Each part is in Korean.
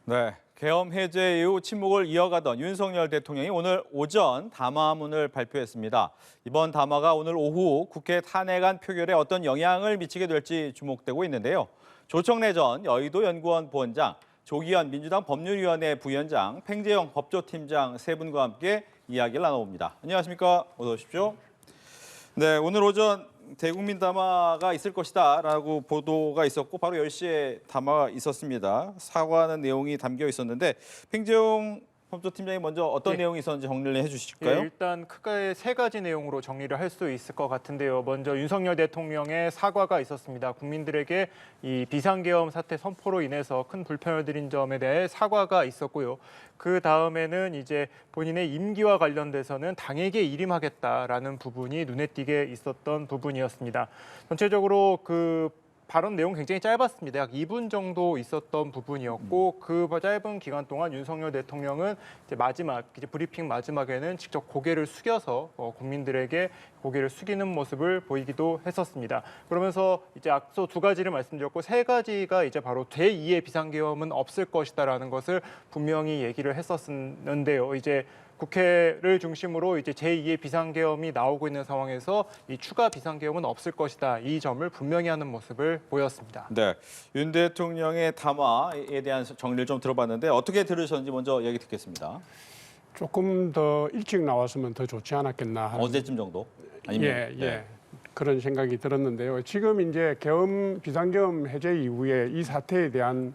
네, 계엄 해제 이후 침묵을 이어가던 윤석열 대통령이 오늘 오전 담화문을 발표했습니다. 이번 담화가 오늘 오후 국회 탄핵안 표결에 어떤 영향을 미치게 될지 주목되고 있는데요. 조청래 전 여의도연구원 부원장, 조기현 민주당 법률위원회 부위원장, 팽재영 법조팀장 세 분과 함께 이야기를 나눠봅니다. 안녕하십니까? 어서 오십시오. 네, 오늘 오전 대국민 담화가 있을 것이다라고 보도가 있었고 바로 10시에 담화가 있었습니다. 사과하는 내용이 담겨 있었는데 팽재용 법조팀장이 먼저 어떤 내용이 있었는지 정리를 해주실까요? 일단 크게 세 가지 내용으로 정리를 할 수 있을 것 같은데요. 먼저 윤석열 대통령의 사과가 있었습니다. 국민들에게 이 비상계엄 사태 선포로 인해서 큰 불편을 드린 점에 대해 사과가 있었고요. 그 다음에는 이제 본인의 임기와 관련돼서는 당에게 일임하겠다라는 부분이 눈에 띄게 있었던 부분이었습니다. 전체적으로 그 발언 내용 굉장히 짧았습니다. 약 2분 정도 있었던 부분이었고 그 짧은 기간 동안 윤석열 대통령은 이제 브리핑 마지막에는 직접 고개를 숙여서 국민들에게 고개를 숙이는 모습을 보이기도 했었습니다. 그러면서 이제 앞서 두 가지를 말씀드렸고 세 가지가 이제 바로 제2의 비상계엄은 없을 것이다라는 것을 분명히 얘기를 했었는데요. 이제 국회를 중심으로 이제 제2의 비상계엄이 나오고 있는 상황에서 이 추가 비상계엄은 없을 것이다. 이 점을 분명히 하는 모습을 보였습니다. 네, 윤 대통령의 담화에 대한 정리를 좀 들어봤는데 어떻게 들으셨는지 먼저 얘기 듣겠습니다. 조금 더 일찍 나왔으면 더 좋지 않았겠나 하는 어제쯤 정도? 아니면 예. 그런 생각이 들었는데요. 지금 이제 비상계엄 해제 이후에 이 사태에 대한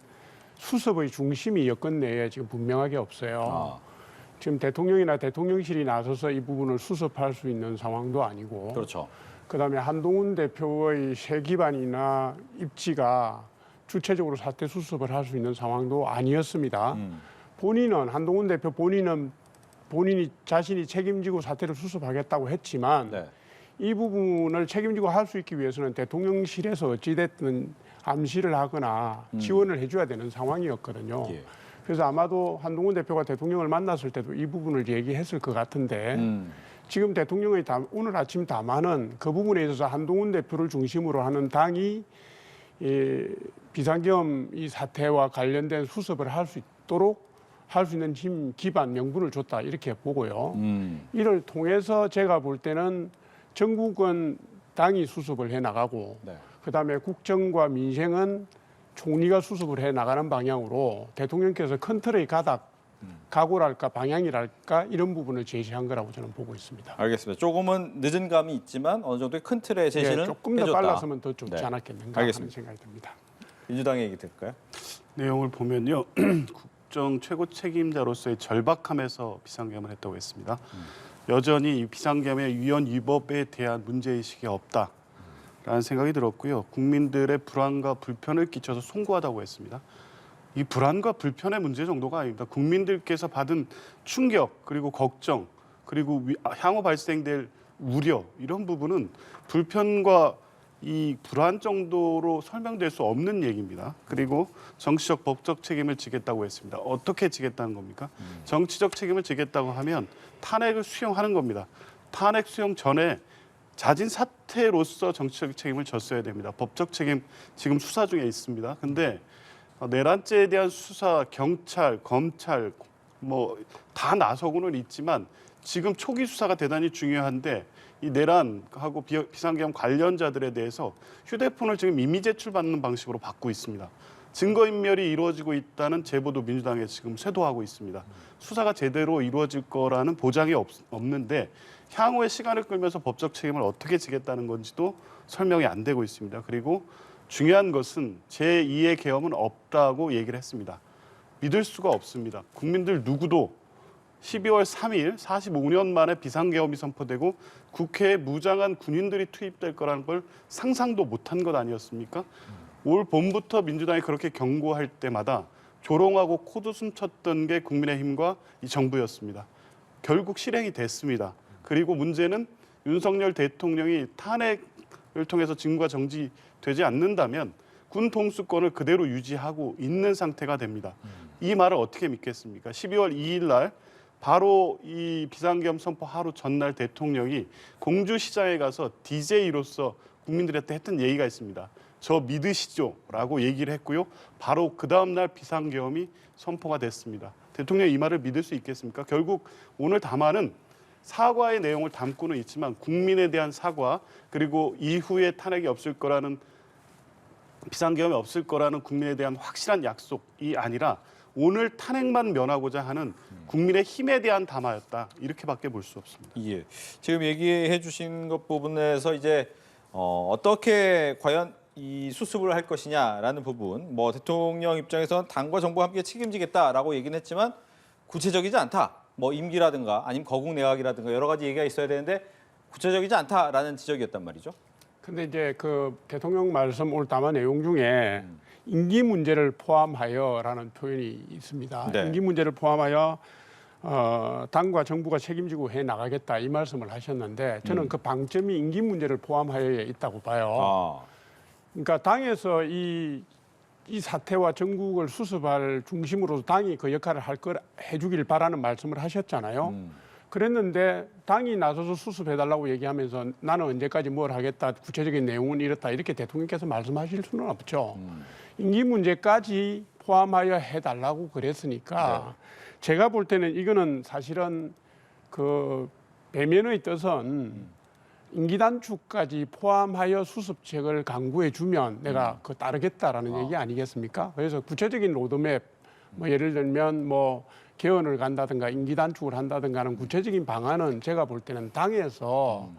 수습의 중심이 여권 내에 지금 분명하게 없어요. 지금 대통령이나 대통령실이 나서서 이 부분을 수습할 수 있는 상황도 아니고, 그렇죠. 그다음에 한동훈 대표의 새 기반이나 입지가 주체적으로 사태 수습을 할 수 있는 상황도 아니었습니다. 한동훈 대표 본인이 자신이 책임지고 사태를 수습하겠다고 했지만 이 부분을 책임지고 할 수 있기 위해서는 대통령실에서 어찌됐든 암시를 하거나 지원을 해줘야 되는 상황이었거든요. 그래서 아마도 한동훈 대표가 대통령을 만났을 때도 이 부분을 얘기했을 것 같은데 지금 대통령의 오늘 아침 담화는 그 부분에 있어서 한동훈 대표를 중심으로 하는 당이 비상계엄 이 사태와 관련된 수습을 할 수 있도록 할 수 있는 힘, 기반, 명분을 줬다 이렇게 보고요. 이를 통해서 제가 볼 때는 전국은 당이 수습을 해나가고 그다음에 국정과 민생은 총리가 수습을 해 나가는 방향으로 대통령께서 큰 틀의 각오랄까 방향이랄까 이런 부분을 제시한 거라고 저는 보고 있습니다. 알겠습니다. 조금은 늦은 감이 있지만 어느 정도의 큰 틀의 제시는 조금 더 해줬다. 빨랐으면 더 좋지 않았겠는가 하는 생각이 듭니다. 민주당의 얘기 들을까요? 내용을 보면요. 국정 최고 책임자로서의 절박함에서 비상계엄을 했다고 했습니다. 여전히 이 비상계엄의 위헌 위법에 대한 문제의식이 없다라는 생각이 들었고요. 국민들의 불안과 불편을 끼쳐서 송구하다고 했습니다. 이 불안과 불편의 문제 정도가 아닙니다. 국민들께서 받은 충격 그리고 걱정 그리고 향후 발생될 우려 이런 부분은 불편과 이 불안 정도로 설명될 수 없는 얘기입니다. 그리고 정치적 법적 책임을 지겠다고 했습니다. 어떻게 지겠다는 겁니까? 정치적 책임을 지겠다고 하면 탄핵을 수용하는 겁니다. 탄핵 수용 전에 자진 사퇴로서 정치적 책임을 졌어야 됩니다. 법적 책임 지금 수사 중에 있습니다. 근데 내란죄에 대한 수사, 경찰, 검찰 뭐 다 나서고는 있지만 지금 초기 수사가 대단히 중요한데 이 내란하고 비상계엄 관련자들에 대해서 휴대폰을 지금 이미 제출받는 방식으로 받고 있습니다. 증거인멸이 이루어지고 있다는 제보도 민주당에 지금 쇄도하고 있습니다. 수사가 제대로 이루어질 거라는 보장이 없는데 향후에 시간을 끌면서 법적 책임을 어떻게 지겠다는 건지도 설명이 안 되고 있습니다. 그리고 중요한 것은 제2의 계엄은 없다고 얘기를 했습니다. 믿을 수가 없습니다. 국민들 누구도 12월 3일 45년 만에 비상계엄이 선포되고 국회에 무장한 군인들이 투입될 거라는 걸 상상도 못한 것 아니었습니까? 올 봄부터 민주당이 그렇게 경고할 때마다 조롱하고 코웃음 쳤던 게 국민의힘과 이 정부였습니다. 결국 실행이 됐습니다. 그리고 문제는 윤석열 대통령이 탄핵을 통해서 직무가 정지되지 않는다면 군 통수권을 그대로 유지하고 있는 상태가 됩니다. 이 말을 어떻게 믿겠습니까? 12월 2일 날 바로 이 비상계엄 선포 하루 전날 대통령이 공주시장에 가서 DJ로서 국민들한테 했던 얘기가 있습니다. 저 믿으시죠라고 얘기를 했고요. 바로 그 다음 날 비상계엄이 선포가 됐습니다. 대통령이 이 말을 믿을 수 있겠습니까? 결국 오늘 담화는 사과의 내용을 담고는 있지만 국민에 대한 사과 그리고 이후에 탄핵이 없을 거라는 비상계엄이 없을 거라는 국민에 대한 확실한 약속이 아니라 오늘 탄핵만 면하고자 하는 국민의 힘에 대한 담화였다. 이렇게밖에 볼 수 없습니다. 예. 지금 얘기해 주신 것 부분에서 이제 어떻게 과연 이 수습을 할 것이냐라는 부분, 뭐 대통령 입장에서는 당과 정부와 함께 책임지겠다라고 얘기는 했지만 구체적이지 않다. 뭐 임기라든가 아니면 거국 내각이라든가 여러 가지 얘기가 있어야 되는데 구체적이지 않다라는 지적이었단 말이죠. 근데 이제 그 대통령 말씀 오늘 담화 내용 중에 임기 문제를 포함하여라는 표현이 있습니다. 네. 임기 문제를 포함하여 당과 정부가 책임지고 해 나가겠다 이 말씀을 하셨는데 저는 그 방점이 임기 문제를 포함하여 있다고 봐요. 아, 그러니까 당에서 이 사태와 전국을 수습할 중심으로 당이 그 역할을 해주길 바라는 말씀을 하셨잖아요. 그랬는데 당이 나서서 수습해달라고 얘기하면서 나는 언제까지 뭘 하겠다, 구체적인 내용은 이렇다 이렇게 대통령께서 말씀하실 수는 없죠. 임기 문제까지 포함하여 해달라고 그랬으니까 제가 볼 때는 이거는 사실은 그 배면의 뜻은 임기 단축까지 포함하여 수습책을 강구해 주면 내가 그 따르겠다라는 얘기 아니겠습니까? 그래서 구체적인 로드맵 뭐 예를 들면 뭐 개헌을 간다든가 임기 단축을 한다든가 하는 구체적인 방안은 제가 볼 때는 당에서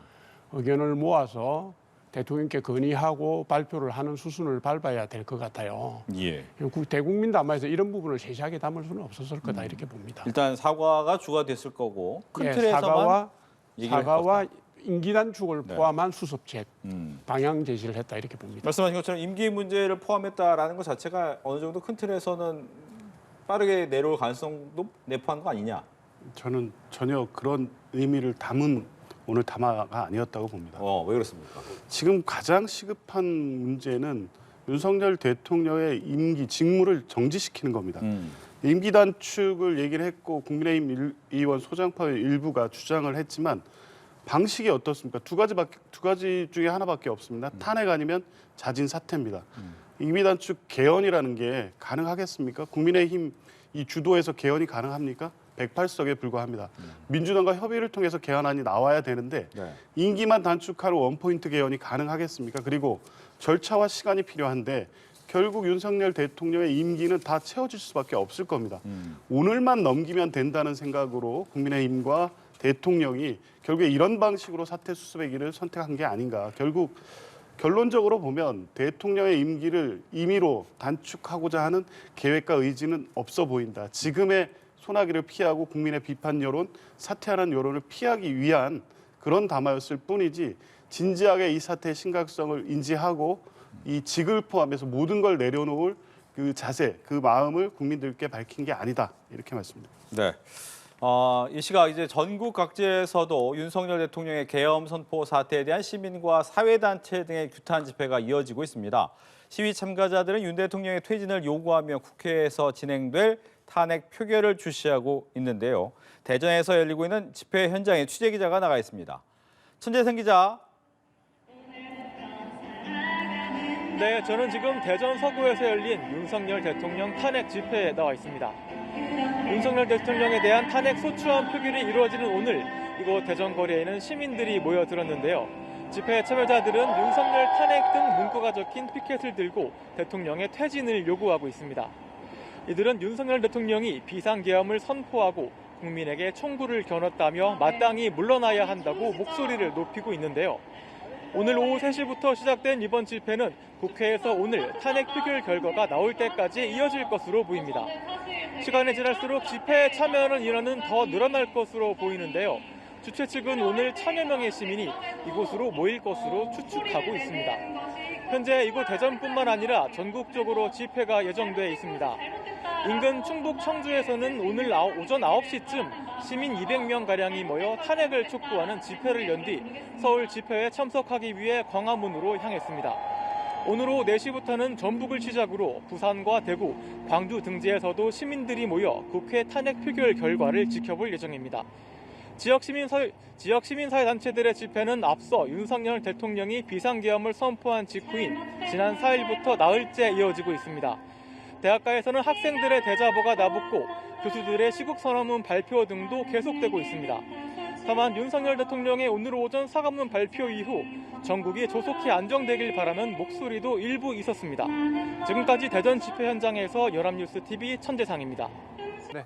의견을 모아서 대통령께 건의하고 발표를 하는 수순을 밟아야 될 것 같아요. 예. 대국민 담화에서 이런 부분을 세세하게 담을 수는 없었을 거다 이렇게 봅니다. 일단 사과가 주가 됐을 거고 큰 예, 틀에서만 얘기를 사과와 해봤다. 임기 단축을 네. 포함한 수습책 방향 제시를 했다 이렇게 봅니다. 말씀하신 것처럼 임기 문제를 포함했다라는 것 자체가 어느 정도 큰 틀에서는 빠르게 내려올 가능성도 내포한 거 아니냐? 저는 전혀 그런 의미를 담은 오늘 담화가 아니었다고 봅니다. 왜 그렇습니까? 지금 가장 시급한 문제는 윤석열 대통령의 임기 직무를 정지시키는 겁니다. 임기 단축을 얘기를 했고 국민의힘 의원 소장파 일부가 주장을 했지만 방식이 어떻습니까? 두 가지 중에 하나밖에 없습니다. 탄핵 아니면 자진 사퇴입니다. 임기 단축 개헌이라는 게 가능하겠습니까? 국민의힘 이 주도에서 개헌이 가능합니까? 108석에 불과합니다. 민주당과 협의를 통해서 개헌안이 나와야 되는데 네. 임기만 단축하러 원포인트 개헌이 가능하겠습니까? 그리고 절차와 시간이 필요한데 결국 윤석열 대통령의 임기는 다 채워질 수밖에 없을 겁니다. 오늘만 넘기면 된다는 생각으로 국민의힘과 대통령이 결국에 이런 방식으로 사태 수습의 길을 선택한 게 아닌가. 결국 결론적으로 보면 대통령의 임기를 임의로 단축하고자 하는 계획과 의지는 없어 보인다. 지금의 소나기를 피하고 국민의 비판 여론, 사퇴하는 여론을 피하기 위한 그런 담화였을 뿐이지 진지하게 이 사태의 심각성을 인지하고 이 직을 포함해서 모든 걸 내려놓을 그 자세, 그 마음을 국민들께 밝힌 게 아니다. 이렇게 말씀드립니다. 네. 이 시각 이제 전국 각지에서도 윤석열 대통령의 계엄 선포 사태에 대한 시민과 사회단체 등의 규탄 집회가 이어지고 있습니다. 시위 참가자들은 윤 대통령의 퇴진을 요구하며 국회에서 진행될 탄핵 표결을 주시하고 있는데요. 대전에서 열리고 있는 집회 현장에 취재 기자가 나가 있습니다. 천재생 기자. 네, 저는 지금 대전 서구에서 열린 윤석열 대통령 탄핵 집회에 나와 있습니다. 윤석열 대통령에 대한 탄핵 소추안 표결이 이루어지는 오늘 이곳 대전 거리에는 시민들이 모여들었는데요. 집회 참여자들은 윤석열 탄핵 등 문구가 적힌 피켓을 들고 대통령의 퇴진을 요구하고 있습니다. 이들은 윤석열 대통령이 비상계엄을 선포하고 국민에게 총구를 겨눴다며 마땅히 물러나야 한다고 목소리를 높이고 있는데요. 오늘 오후 3시부터 시작된 이번 집회는 국회에서 오늘 탄핵 표결 결과가 나올 때까지 이어질 것으로 보입니다. 시간이 지날수록 집회에 참여하는 인원은 더 늘어날 것으로 보이는데요. 주최 측은 오늘 1000여 명의 시민이 이곳으로 모일 것으로 추측하고 있습니다. 현재 이곳 대전뿐만 아니라 전국적으로 집회가 예정돼 있습니다. 인근 충북 청주에서는 오늘 오전 9시쯤 시민 200명가량이 모여 탄핵을 촉구하는 집회를 연 뒤 서울 집회에 참석하기 위해 광화문으로 향했습니다. 오늘 오후 4시부터는 전북을 시작으로 부산과 대구, 광주 등지에서도 시민들이 모여 국회 탄핵 표결 결과를 지켜볼 예정입니다. 지역 시민사회 단체들의 집회는 앞서 윤석열 대통령이 비상계엄을 선포한 직후인 지난 4일부터 나흘째 이어지고 있습니다. 대학가에서는 학생들의 대자보가 나붙고 교수들의 시국선언문 발표 등도 계속되고 있습니다. 다만 윤석열 대통령의 오늘 오전 사과문 발표 이후 전국이 조속히 안정되길 바라는 목소리도 일부 있었습니다. 지금까지 대전 집회 현장에서 연합뉴스TV 천재상입니다.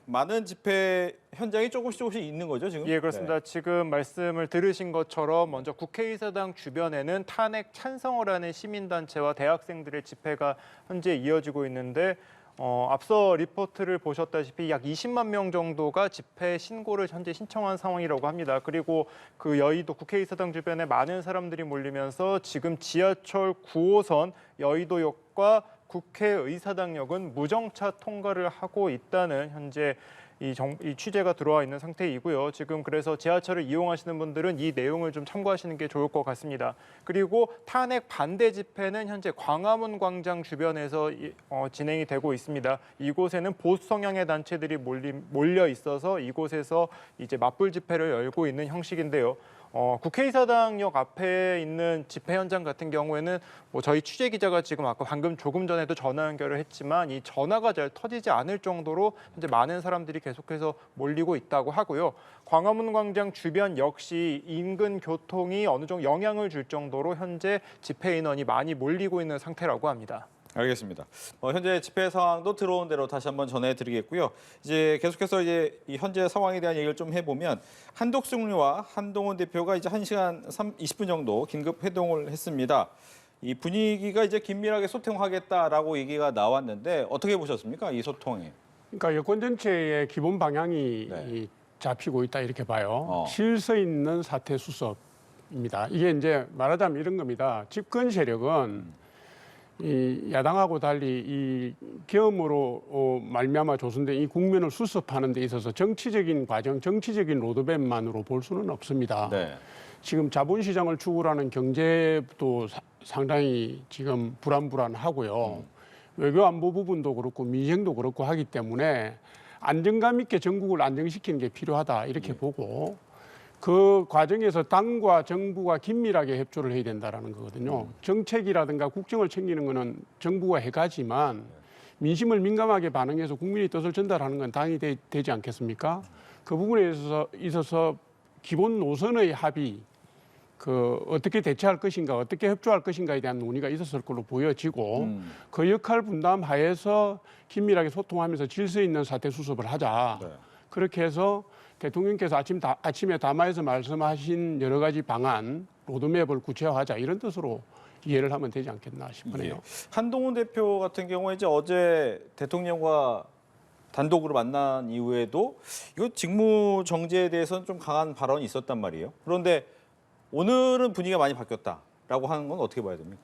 많은 집회 현장이 조금씩 있는 거죠, 지금? 예, 그렇습니다. 네. 지금 말씀을 들으신 것처럼 먼저 국회의사당 주변에는 탄핵 찬성을 하는 시민단체와 대학생들의 집회가 현재 이어지고 있는데 앞서 리포트를 보셨다시피 약 20만 명 정도가 집회 신고를 현재 신청한 상황이라고 합니다. 그리고 그 여의도 국회의사당 주변에 많은 사람들이 몰리면서 지금 지하철 9호선 여의도역과 국회의사당역은 무정차 통과를 하고 있다는 현재 이 취재가 들어와 있는 상태이고요. 지금 그래서 지하철을 이용하시는 분들은 이 내용을 좀 참고하시는 게 좋을 것 같습니다. 그리고 탄핵 반대 집회는 현재 광화문 광장 주변에서 진행이 되고 있습니다. 이곳에는 보수 성향의 단체들이 몰려 있어서 이곳에서 이제 맞불 집회를 열고 있는 형식인데요. 국회의사당역 앞에 있는 집회 현장 같은 경우에는 저희 취재 기자가 지금 방금 조금 전에도 전화 연결을 했지만 이 전화가 잘 터지지 않을 정도로 현재 많은 사람들이 계속해서 몰리고 있다고 하고요. 광화문 광장 주변 역시 인근 교통이 어느 정도 영향을 줄 정도로 현재 집회 인원이 많이 몰리고 있는 상태라고 합니다. 알겠습니다. 현재 집회 상황도 들어온 대로 다시 한번 전해드리겠고요. 이제 계속해서 이 현재 상황에 대한 얘기를 좀 해보면 한독수 총리와 한동훈 대표가 이제 1시간 20분 정도 긴급 회동을 했습니다. 이 분위기가 이제 긴밀하게 소통하겠다라고 얘기가 나왔는데 어떻게 보셨습니까? 이 소통이? 그러니까 여권 전체의 기본 방향이 네. 잡히고 있다 이렇게 봐요. 질서 있는 사태 수습입니다. 이게 이제 말하자면 이런 겁니다. 집권 세력은 이 야당하고 달리 이 계엄으로 말미암아 조성된 이 국면을 수습하는 데 있어서 정치적인 과정, 정치적인 로드맵만으로 볼 수는 없습니다. 네. 지금 자본시장을 추구로 하는 경제도 상당히 지금 불안하고요. 외교 안보 부분도 그렇고 민생도 그렇고 하기 때문에 안정감 있게 전국을 안정시키는 게 필요하다 이렇게 보고 그 과정에서 당과 정부가 긴밀하게 협조를 해야 된다는 거거든요. 정책이라든가 국정을 챙기는 거는 정부가 해가지만 민심을 민감하게 반응해서 국민의 뜻을 전달하는 건 당이 되지 않겠습니까? 그 부분에 있어서 기본 노선의 합의, 어떻게 대처할 것인가, 어떻게 협조할 것인가에 대한 논의가 있었을 걸로 보여지고 그 역할 분담 하에서 긴밀하게 소통하면서 질서 있는 사태 수습을 하자. 네. 그렇게 해서 대통령께서 아침에 담화에서 말씀하신 여러 가지 방안, 로드맵을 구체화하자 이런 뜻으로 이해를 하면 되지 않겠나 싶네요. 예. 한동훈 대표 같은 경우에 이제 어제 대통령과 단독으로 만난 이후에도 이거 직무 정지에 대해서는 좀 강한 발언이 있었단 말이에요. 그런데 오늘은 분위기가 많이 바뀌었다라고 하는 건 어떻게 봐야 됩니까?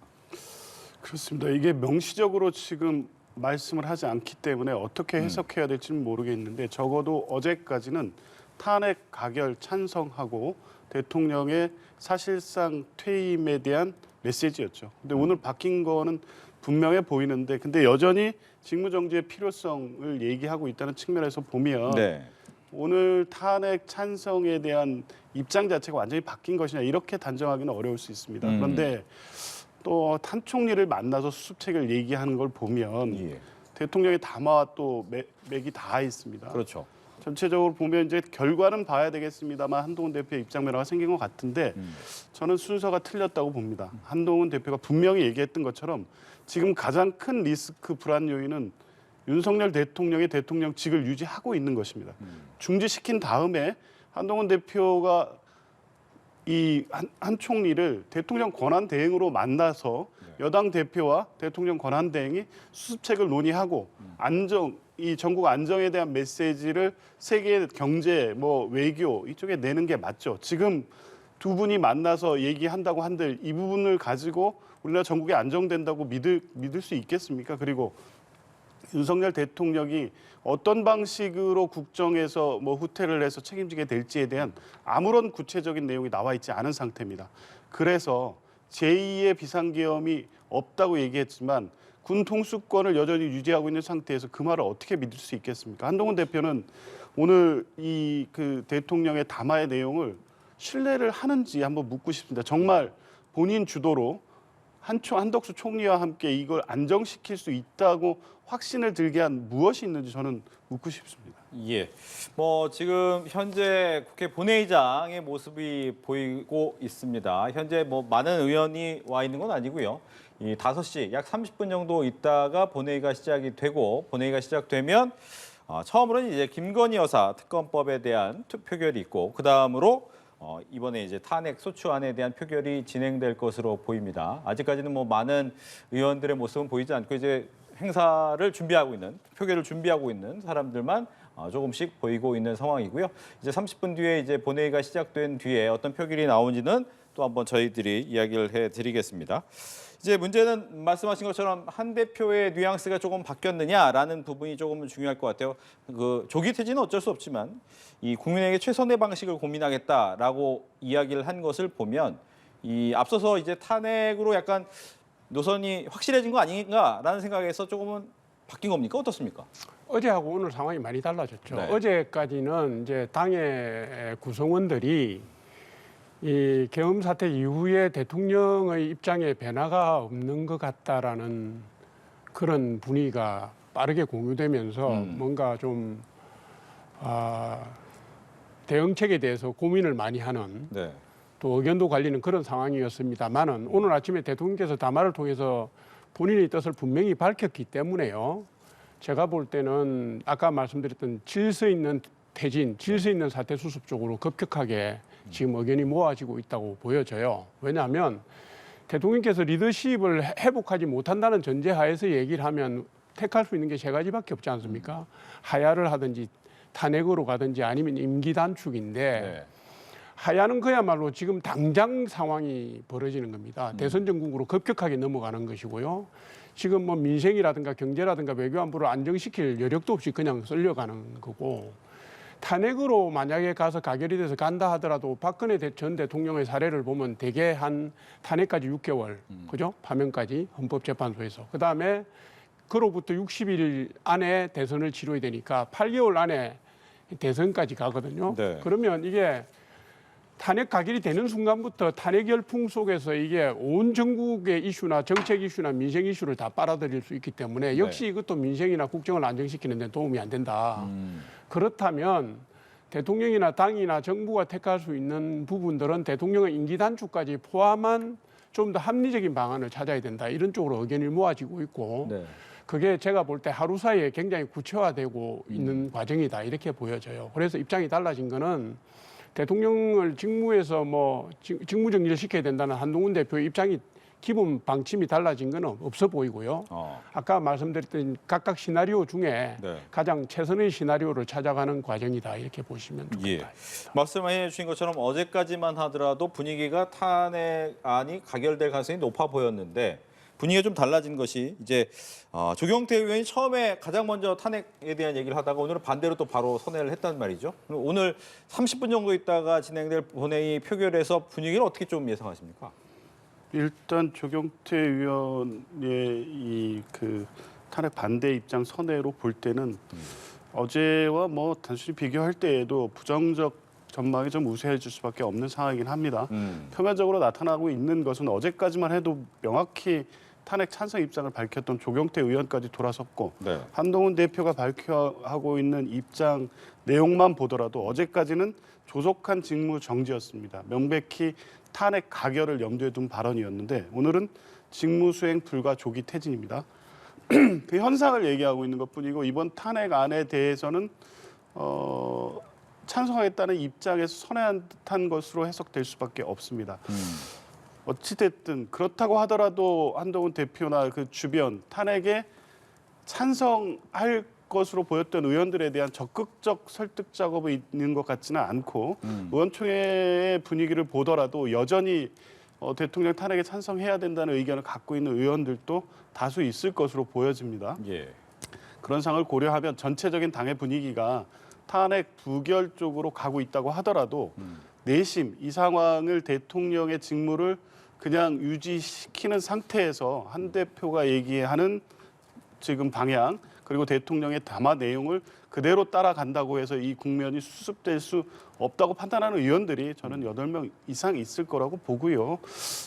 그렇습니다. 이게 명시적으로 지금 말씀을 하지 않기 때문에 어떻게 해석해야 될지는 모르겠는데 적어도 어제까지는 탄핵 가결 찬성하고 대통령의 사실상 퇴임에 대한 메시지였죠. 근데 오늘 바뀐 거는 분명해 보이는데 근데 여전히 직무정지의 필요성을 얘기하고 있다는 측면에서 보면 네. 오늘 탄핵 찬성에 대한 입장 자체가 완전히 바뀐 것이냐 이렇게 단정하기는 어려울 수 있습니다. 그런데 또 한 총리를 만나서 수습책을 얘기하는 걸 보면 예. 대통령의 담화와 또 맥이 다 있습니다. 그렇죠. 전체적으로 보면 이제 결과는 봐야 되겠습니다만 한동훈 대표의 입장 변화가 생긴 것 같은데 저는 순서가 틀렸다고 봅니다. 한동훈 대표가 분명히 얘기했던 것처럼 지금 가장 큰 리스크 불안 요인은 윤석열 대통령의 대통령직을 유지하고 있는 것입니다. 중지시킨 다음에 한동훈 대표가 이 한 총리를 대통령 권한 대행으로 만나서 여당 대표와 대통령 권한 대행이 수습책을 논의하고 이 전국 안정에 대한 메시지를 세계 경제, 외교 이쪽에 내는 게 맞죠. 지금 두 분이 만나서 얘기한다고 한들 이 부분을 가지고 우리나라 전국이 안정된다고 믿을 수 있겠습니까? 그리고 윤석열 대통령이 어떤 방식으로 국정에서 후퇴를 해서 책임지게 될지에 대한 아무런 구체적인 내용이 나와 있지 않은 상태입니다. 그래서 제2의 비상계엄이 없다고 얘기했지만 군 통수권을 여전히 유지하고 있는 상태에서 그 말을 어떻게 믿을 수 있겠습니까? 한동훈 대표는 오늘 이 그 대통령의 담화의 내용을 신뢰를 하는지 한번 묻고 싶습니다. 정말 본인 주도로 한덕수 총리와 함께 이걸 안정시킬 수 있다고 확신을 들게 한 무엇이 있는지 저는 묻고 싶습니다. 예. 뭐 지금 현재 국회 본회의장의 모습이 보이고 있습니다. 현재 뭐 많은 의원이 와 있는 건 아니고요. 이 5시 약 30분 정도 있다가 본회의가 시작이 되고 본회의가 시작되면 처음으로는 이제 김건희 여사 특검법에 대한 표결이 있고 그 다음으로 이번에 이제 탄핵 소추안에 대한 표결이 진행될 것으로 보입니다. 아직까지는 뭐 많은 의원들의 모습은 보이지 않고 이제 행사를 준비하고 있는 표결을 준비하고 있는 사람들만 조금씩 보이고 있는 상황이고요. 이제 30분 뒤에 이제 본회의가 시작된 뒤에 어떤 표결이 나오는지는 또 한번 저희들이 이야기를 해드리겠습니다. 이제 문제는 말씀하신 것처럼 한 대표의 뉘앙스가 조금 바뀌었느냐라는 부분이 조금 중요할 것 같아요. 그 조기 퇴진은 어쩔 수 없지만 이 국민에게 최선의 방식을 고민하겠다라고 이야기를 한 것을 보면 이 앞서서 이제 탄핵으로 약간 노선이 확실해진 거 아닌가라는 생각에서 조금은 바뀐 겁니까? 어떻습니까? 어제하고 오늘 상황이 많이 달라졌죠. 네. 어제까지는 이제 당의 구성원들이 이 계엄 사태 이후에 대통령의 입장에 변화가 없는 것 같다라는 그런 분위기가 빠르게 공유되면서 뭔가 좀 대응책에 대해서 고민을 많이 하는 네. 또 의견도 갈리는 그런 상황이었습니다만은 오늘 아침에 대통령께서 담화를 통해서 본인의 뜻을 분명히 밝혔기 때문에요. 제가 볼 때는 아까 말씀드렸던 질서 있는 퇴진, 질서 있는 사태 수습 쪽으로 급격하게 지금 의견이 모아지고 있다고 보여져요. 왜냐하면 대통령께서 리더십을 회복하지 못한다는 전제하에서 얘기를 하면 택할 수 있는 게 3가지밖에 없지 않습니까? 하야를 하든지 탄핵으로 가든지 아니면 임기 단축인데 네. 하야는 그야말로 지금 당장 상황이 벌어지는 겁니다. 대선 정국으로 급격하게 넘어가는 것이고요. 지금 뭐 민생이라든가 경제라든가 외교 안보를 안정시킬 여력도 없이 그냥 쓸려가는 거고 탄핵으로 만약에 가서 가결이 돼서 간다 하더라도 박근혜 전 대통령의 사례를 보면 대개 한 탄핵까지 6개월, 그죠? 파면까지 헌법재판소에서. 그다음에 그로부터 60일 안에 대선을 치러야 되니까 8개월 안에 대선까지 가거든요. 네. 그러면 이게 탄핵 가결이 되는 순간부터 탄핵 열풍 속에서 이게 온 전국의 이슈나 정책 이슈나 민생 이슈를 다 빨아들일 수 있기 때문에 역시 이것도 민생이나 국정을 안정시키는 데 도움이 안 된다. 그렇다면 대통령이나 당이나 정부가 택할 수 있는 부분들은 대통령의 임기 단축까지 포함한 좀 더 합리적인 방안을 찾아야 된다. 이런 쪽으로 의견이 모아지고 있고 네. 그게 제가 볼 때 하루 사이에 굉장히 구체화되고 있는 과정이다. 이렇게 보여져요. 그래서 입장이 달라진 거는 대통령을 직무에서 뭐 직무 정지를 시켜야 된다는 한동훈 대표의 입장이 기본 방침이 달라진 건 없어 보이고요. 아까 말씀드렸던 각각 시나리오 중에 네. 가장 최선의 시나리오를 찾아가는 과정이다. 이렇게 보시면 좋겠다. 예. 말씀해 주신 것처럼 어제까지만 하더라도 분위기가 탄핵안이 가결될 가능성이 높아 보였는데 분위기가 좀 달라진 것이 이제 조경태 의원이 처음에 가장 먼저 탄핵에 대한 얘기를 하다가 오늘은 반대로 또 바로 선회를 했단 말이죠. 오늘 30분 정도 있다가 진행될 본회의 표결에서 분위기를 어떻게 좀 예상하십니까? 일단 조경태 의원의 이 그 탄핵 반대 입장 선회로 볼 때는 어제와 뭐 단순히 비교할 때에도 부정적 전망이 좀 우세해질 수밖에 없는 상황이긴 합니다. 표면적으로 나타나고 있는 것은 어제까지만 해도 명확히 탄핵 찬성 입장을 밝혔던 조경태 의원까지 돌아섰고 네. 한동훈 대표가 발표하고 있는 입장 내용만 보더라도 어제까지는 조속한 직무 정지였습니다. 명백히 탄핵 가결을 염두에 둔 발언이었는데 오늘은 직무 수행 불가 조기 퇴진입니다. 그 현상을 얘기하고 있는 것뿐이고 이번 탄핵안에 대해서는 찬성하겠다는 입장에서 선회한 듯한 것으로 해석될 수밖에 없습니다. 어찌됐든 그렇다고 하더라도 한동훈 대표나 그 주변 탄핵에 찬성할 것으로 보였던 의원들에 대한 적극적 설득 작업이 있는 것 같지는 않고 의원총회의 분위기를 보더라도 여전히 대통령 탄핵에 찬성해야 된다는 의견을 갖고 있는 의원들도 다수 있을 것으로 보여집니다. 예. 그런 상황을 고려하면 전체적인 당의 분위기가 탄핵 부결 쪽으로 가고 있다고 하더라도 내심 이 상황을 대통령의 직무를 그냥 유지시키는 상태에서 한 대표가 얘기하는 지금 방향 그리고 대통령의 담화 내용을 그대로 따라간다고 해서 이 국면이 수습될 수 없다고 판단하는 의원들이 저는 8명 이상 있을 거라고 보고요.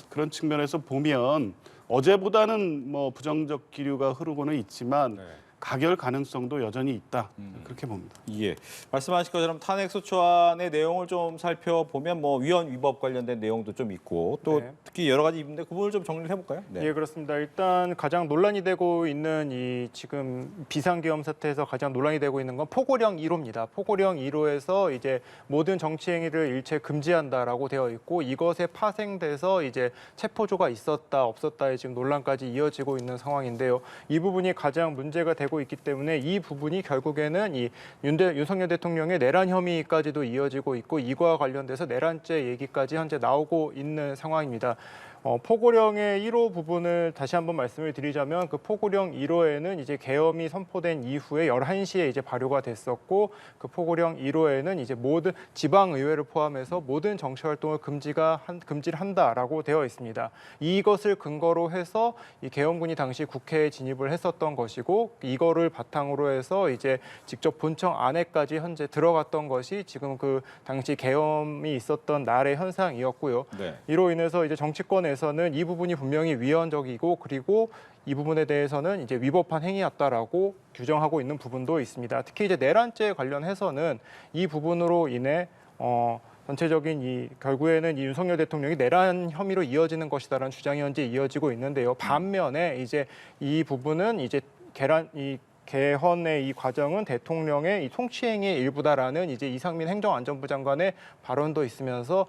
그런 측면에서 보면 어제보다는 뭐 부정적 기류가 흐르고는 있지만 네. 가결 가능성도 여전히 있다. 그렇게 봅니다. 예, 말씀하신 것처럼 탄핵 소추안의 내용을 좀 살펴보면 뭐 위헌 위법 관련된 내용도 좀 있고 또 네. 특히 여러 가지 있는데 그 부분을 좀 정리를 해볼까요? 네. 예, 그렇습니다. 일단 가장 논란이 되고 있는 이 지금 비상계엄 사태에서 가장 논란이 되고 있는 건 포고령 1호입니다. 포고령 1호에서 이제 모든 정치 행위를 일체 금지한다라고 되어 있고 이것에 파생돼서 이제 체포조가 있었다 없었다의 지금 논란까지 이어지고 있는 상황인데요. 이 부분이 가장 문제가 되고 있기 때문에 이 부분이 결국에는 이 윤석열 대통령의 내란 혐의까지도 이어지고 있고 이거와 관련돼서 내란죄 얘기까지 현재 나오고 있는 상황입니다. 포고령의 1호 부분을 다시 한번 말씀을 드리자면 그 포고령 1호에는 이제 계엄이 선포된 이후에 11시에 이제 발효가 됐었고 그 포고령 1호에는 이제 모든 지방 의회를 포함해서 모든 정치 활동을 금지를 한다라고 되어 있습니다. 이것을 근거로 해서 이 계엄군이 당시 국회에 진입을 했었던 것이고 이거를 바탕으로 해서 이제 직접 본청 안에까지 현재 들어갔던 것이 지금 그 당시 계엄이 있었던 날의 현상이었고요. 네. 이로 인해서 이제 정치권에서는 이 부분이 분명히 위헌적이고 그리고 이 부분에 대해서는 이제 위법한 행위였다라고 규정하고 있는 부분도 있습니다. 특히 이제 내란죄 관련해서는 이 부분으로 인해 전체적인 이 결국에는 이 윤석열 대통령이 내란 혐의로 이어지는 것이다라는 주장이 현재 이어지고 있는데요. 반면에 이제 이 부분은 이제 개헌의 이 과정은 대통령의 이 통치행위의 일부다라는 이제 이상민 행정안전부 장관의 발언도 있으면서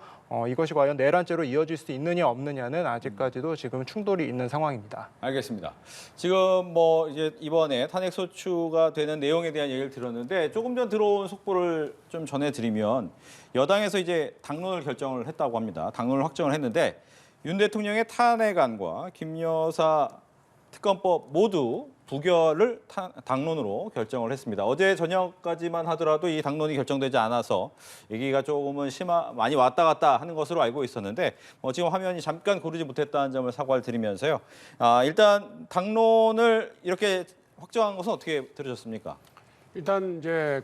이것이 과연 내란죄로 이어질 수 있느냐 없느냐는 아직까지도 지금 충돌이 있는 상황입니다. 알겠습니다. 지금 뭐 이제 이번에 탄핵 소추가 되는 내용에 대한 얘기를 들었는데 조금 전 들어온 속보를 좀 전해드리면 여당에서 이제 당론을 결정을 했다고 합니다. 당론을 확정을 했는데 윤 대통령의 탄핵안과 김 여사 특검법 모두 부결을 당론으로 결정을 했습니다. 어제 저녁까지만 하더라도 이 당론이 결정되지 않아서 얘기가 조금은 많이 왔다 갔다 하는 것으로 알고 있었는데 지금 화면이 잠깐 고르지 못했다는 점을 사과를 드리면서요. 일단 당론을 이렇게 확정한 것은 어떻게 들으셨습니까? 일단 이제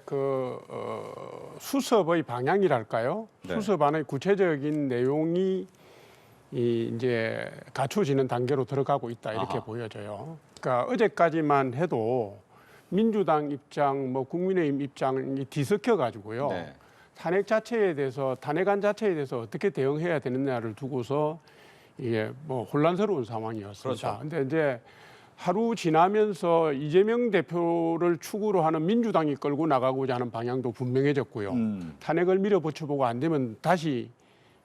수습의 방향이랄까요? 네. 수습안의 구체적인 내용이 이제 갖춰지는 단계로 들어가고 있다 이렇게 아하. 보여져요. 그러니까 어제까지만 해도 민주당 입장, 뭐 국민의힘 입장이 뒤섞여 가지고요. 네. 탄핵안 자체에 대해서 어떻게 대응해야 되느냐를 두고서 이게 뭐 혼란스러운 상황이었습니다. 그렇죠. 근데 이제 하루 지나면서 이재명 대표를 축으로 하는 민주당이 끌고 나가고자 하는 방향도 분명해졌고요. 탄핵을 밀어붙여보고 안 되면 다시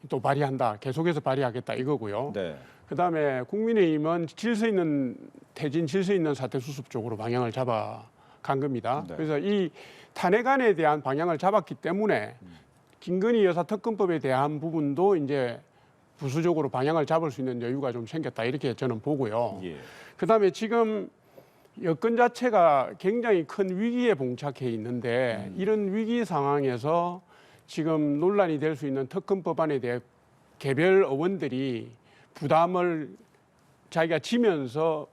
또 발의한다. 계속해서 발의하겠다 이거고요. 네. 그다음에 국민의힘은 퇴진 질서 있는 사태 수습 쪽으로 방향을 잡아간 겁니다. 네. 그래서 이 탄핵안에 대한 방향을 잡았기 때문에 김건희 여사 특검법에 대한 부분도 이제 부수적으로 방향을 잡을 수 있는 여유가 좀 생겼다 이렇게 저는 보고요. 예. 그다음에 그다음에 지금 여건 자체가 굉장히 큰 위기에 봉착해 있는데 이런 위기 상황에서 지금 논란이 될 수 있는 특검법안에 대해 개별 의원들이 부담을 자기가 지면서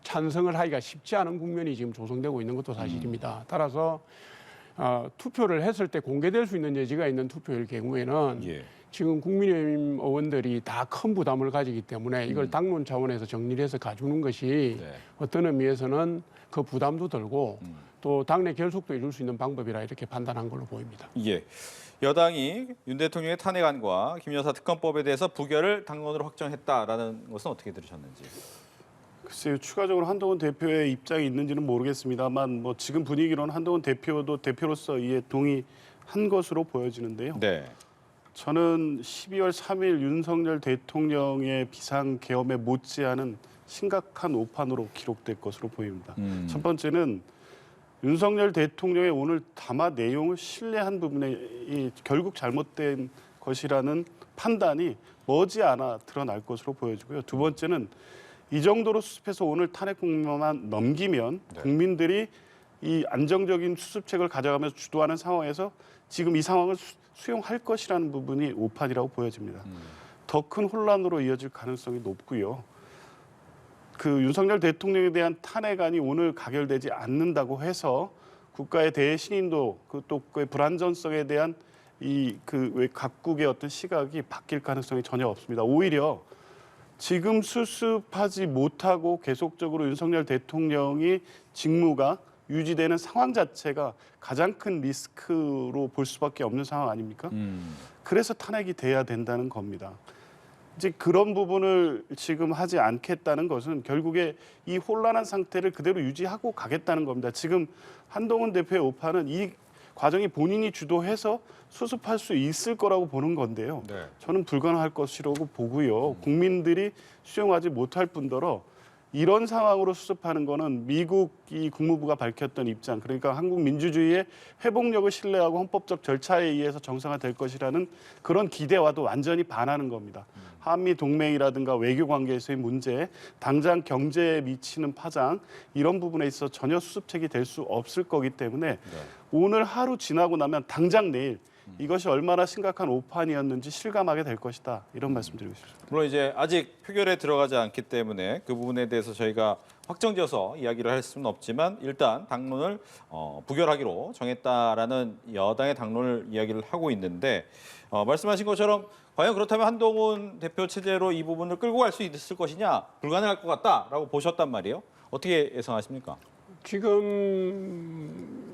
찬성을 하기가 쉽지 않은 국면이 지금 조성되고 있는 것도 사실입니다. 따라서 투표를 했을 때 공개될 수 있는 여지가 있는 투표일 경우에는 예. 지금 국민의힘 의원들이 다 큰 부담을 가지기 때문에 이걸 당론 차원에서 정리를 해서 가주는 것이 네. 어떤 의미에서는 그 부담도 덜고 또 당내 결속도 이룰 수 있는 방법이라 이렇게 판단한 걸로 보입니다. 예. 여당이 윤 대통령의 탄핵안과 김 여사 특검법에 대해서 부결을 당론으로 확정했다라는 것은 어떻게 들으셨는지? 글쎄요, 추가적으로 한동훈 대표의 입장이 있는지는 모르겠습니다만 뭐 지금 분위기로는 한동훈 대표도 대표로서 이에 동의한 것으로 보여지는데요. 네. 저는 12월 3일 윤석열 대통령의 비상계엄에 못지않은 심각한 오판으로 기록될 것으로 보입니다. 첫 번째는 윤석열 대통령의 오늘 담화 내용을 신뢰한 부분에 결국 잘못된 것이라는 판단이 머지않아 드러날 것으로 보여지고요. 두 번째는 이 정도로 수습해서 오늘 탄핵 국면만 넘기면 국민들이 이 안정적인 수습책을 가져가면서 주도하는 상황에서 지금 이 상황을 수용할 것이라는 부분이 오판이라고 보여집니다. 더 큰 혼란으로 이어질 가능성이 높고요. 그 윤석열 대통령에 대한 탄핵안이 오늘 가결되지 않는다고 해서 국가의 대신인도 그 불안전성에 대한 왜 각국의 어떤 시각이 바뀔 가능성이 전혀 없습니다. 오히려 지금 수습하지 못하고 계속적으로 윤석열 대통령이 직무가 유지되는 상황 자체가 가장 큰 리스크로 볼 수밖에 없는 상황 아닙니까? 그래서 탄핵이 돼야 된다는 겁니다. 이제 그런 부분을 지금 하지 않겠다는 것은 결국에 이 혼란한 상태를 그대로 유지하고 가겠다는 겁니다. 지금 한동훈 대표의 오판은 이 과정이 본인이 주도해서 수습할 수 있을 거라고 보는 건데요. 네. 저는 불가능할 것이라고 보고요. 국민들이 수용하지 못할 뿐더러 이런 상황으로 수습하는 거는 미국이 국무부가 밝혔던 입장, 그러니까 한국 민주주의의 회복력을 신뢰하고 헌법적 절차에 의해서 정상화될 것이라는 그런 기대와도 완전히 반하는 겁니다. 한미 동맹이라든가 외교 관계에서의 문제, 당장 경제에 미치는 파장, 이런 부분에 있어서 전혀 수습책이 될 수 없을 거기 때문에 오늘 하루 지나고 나면 당장 내일 이것이 얼마나 심각한 오판이었는지 실감하게 될 것이다. 이런 말씀드리고 싶습니다. 물론 이제 아직 표결에 들어가지 않기 때문에 그 부분에 대해서 저희가 확정지어서 이야기를 할 수는 없지만 일단 당론을 부결하기로 정했다라는 여당의 당론을 이야기를 하고 있는데 말씀하신 것처럼 과연 그렇다면 한동훈 대표 체제로 이 부분을 끌고 갈 수 있을 것이냐 불가능할 것 같다라고 보셨단 말이에요. 어떻게 예상하십니까? 지금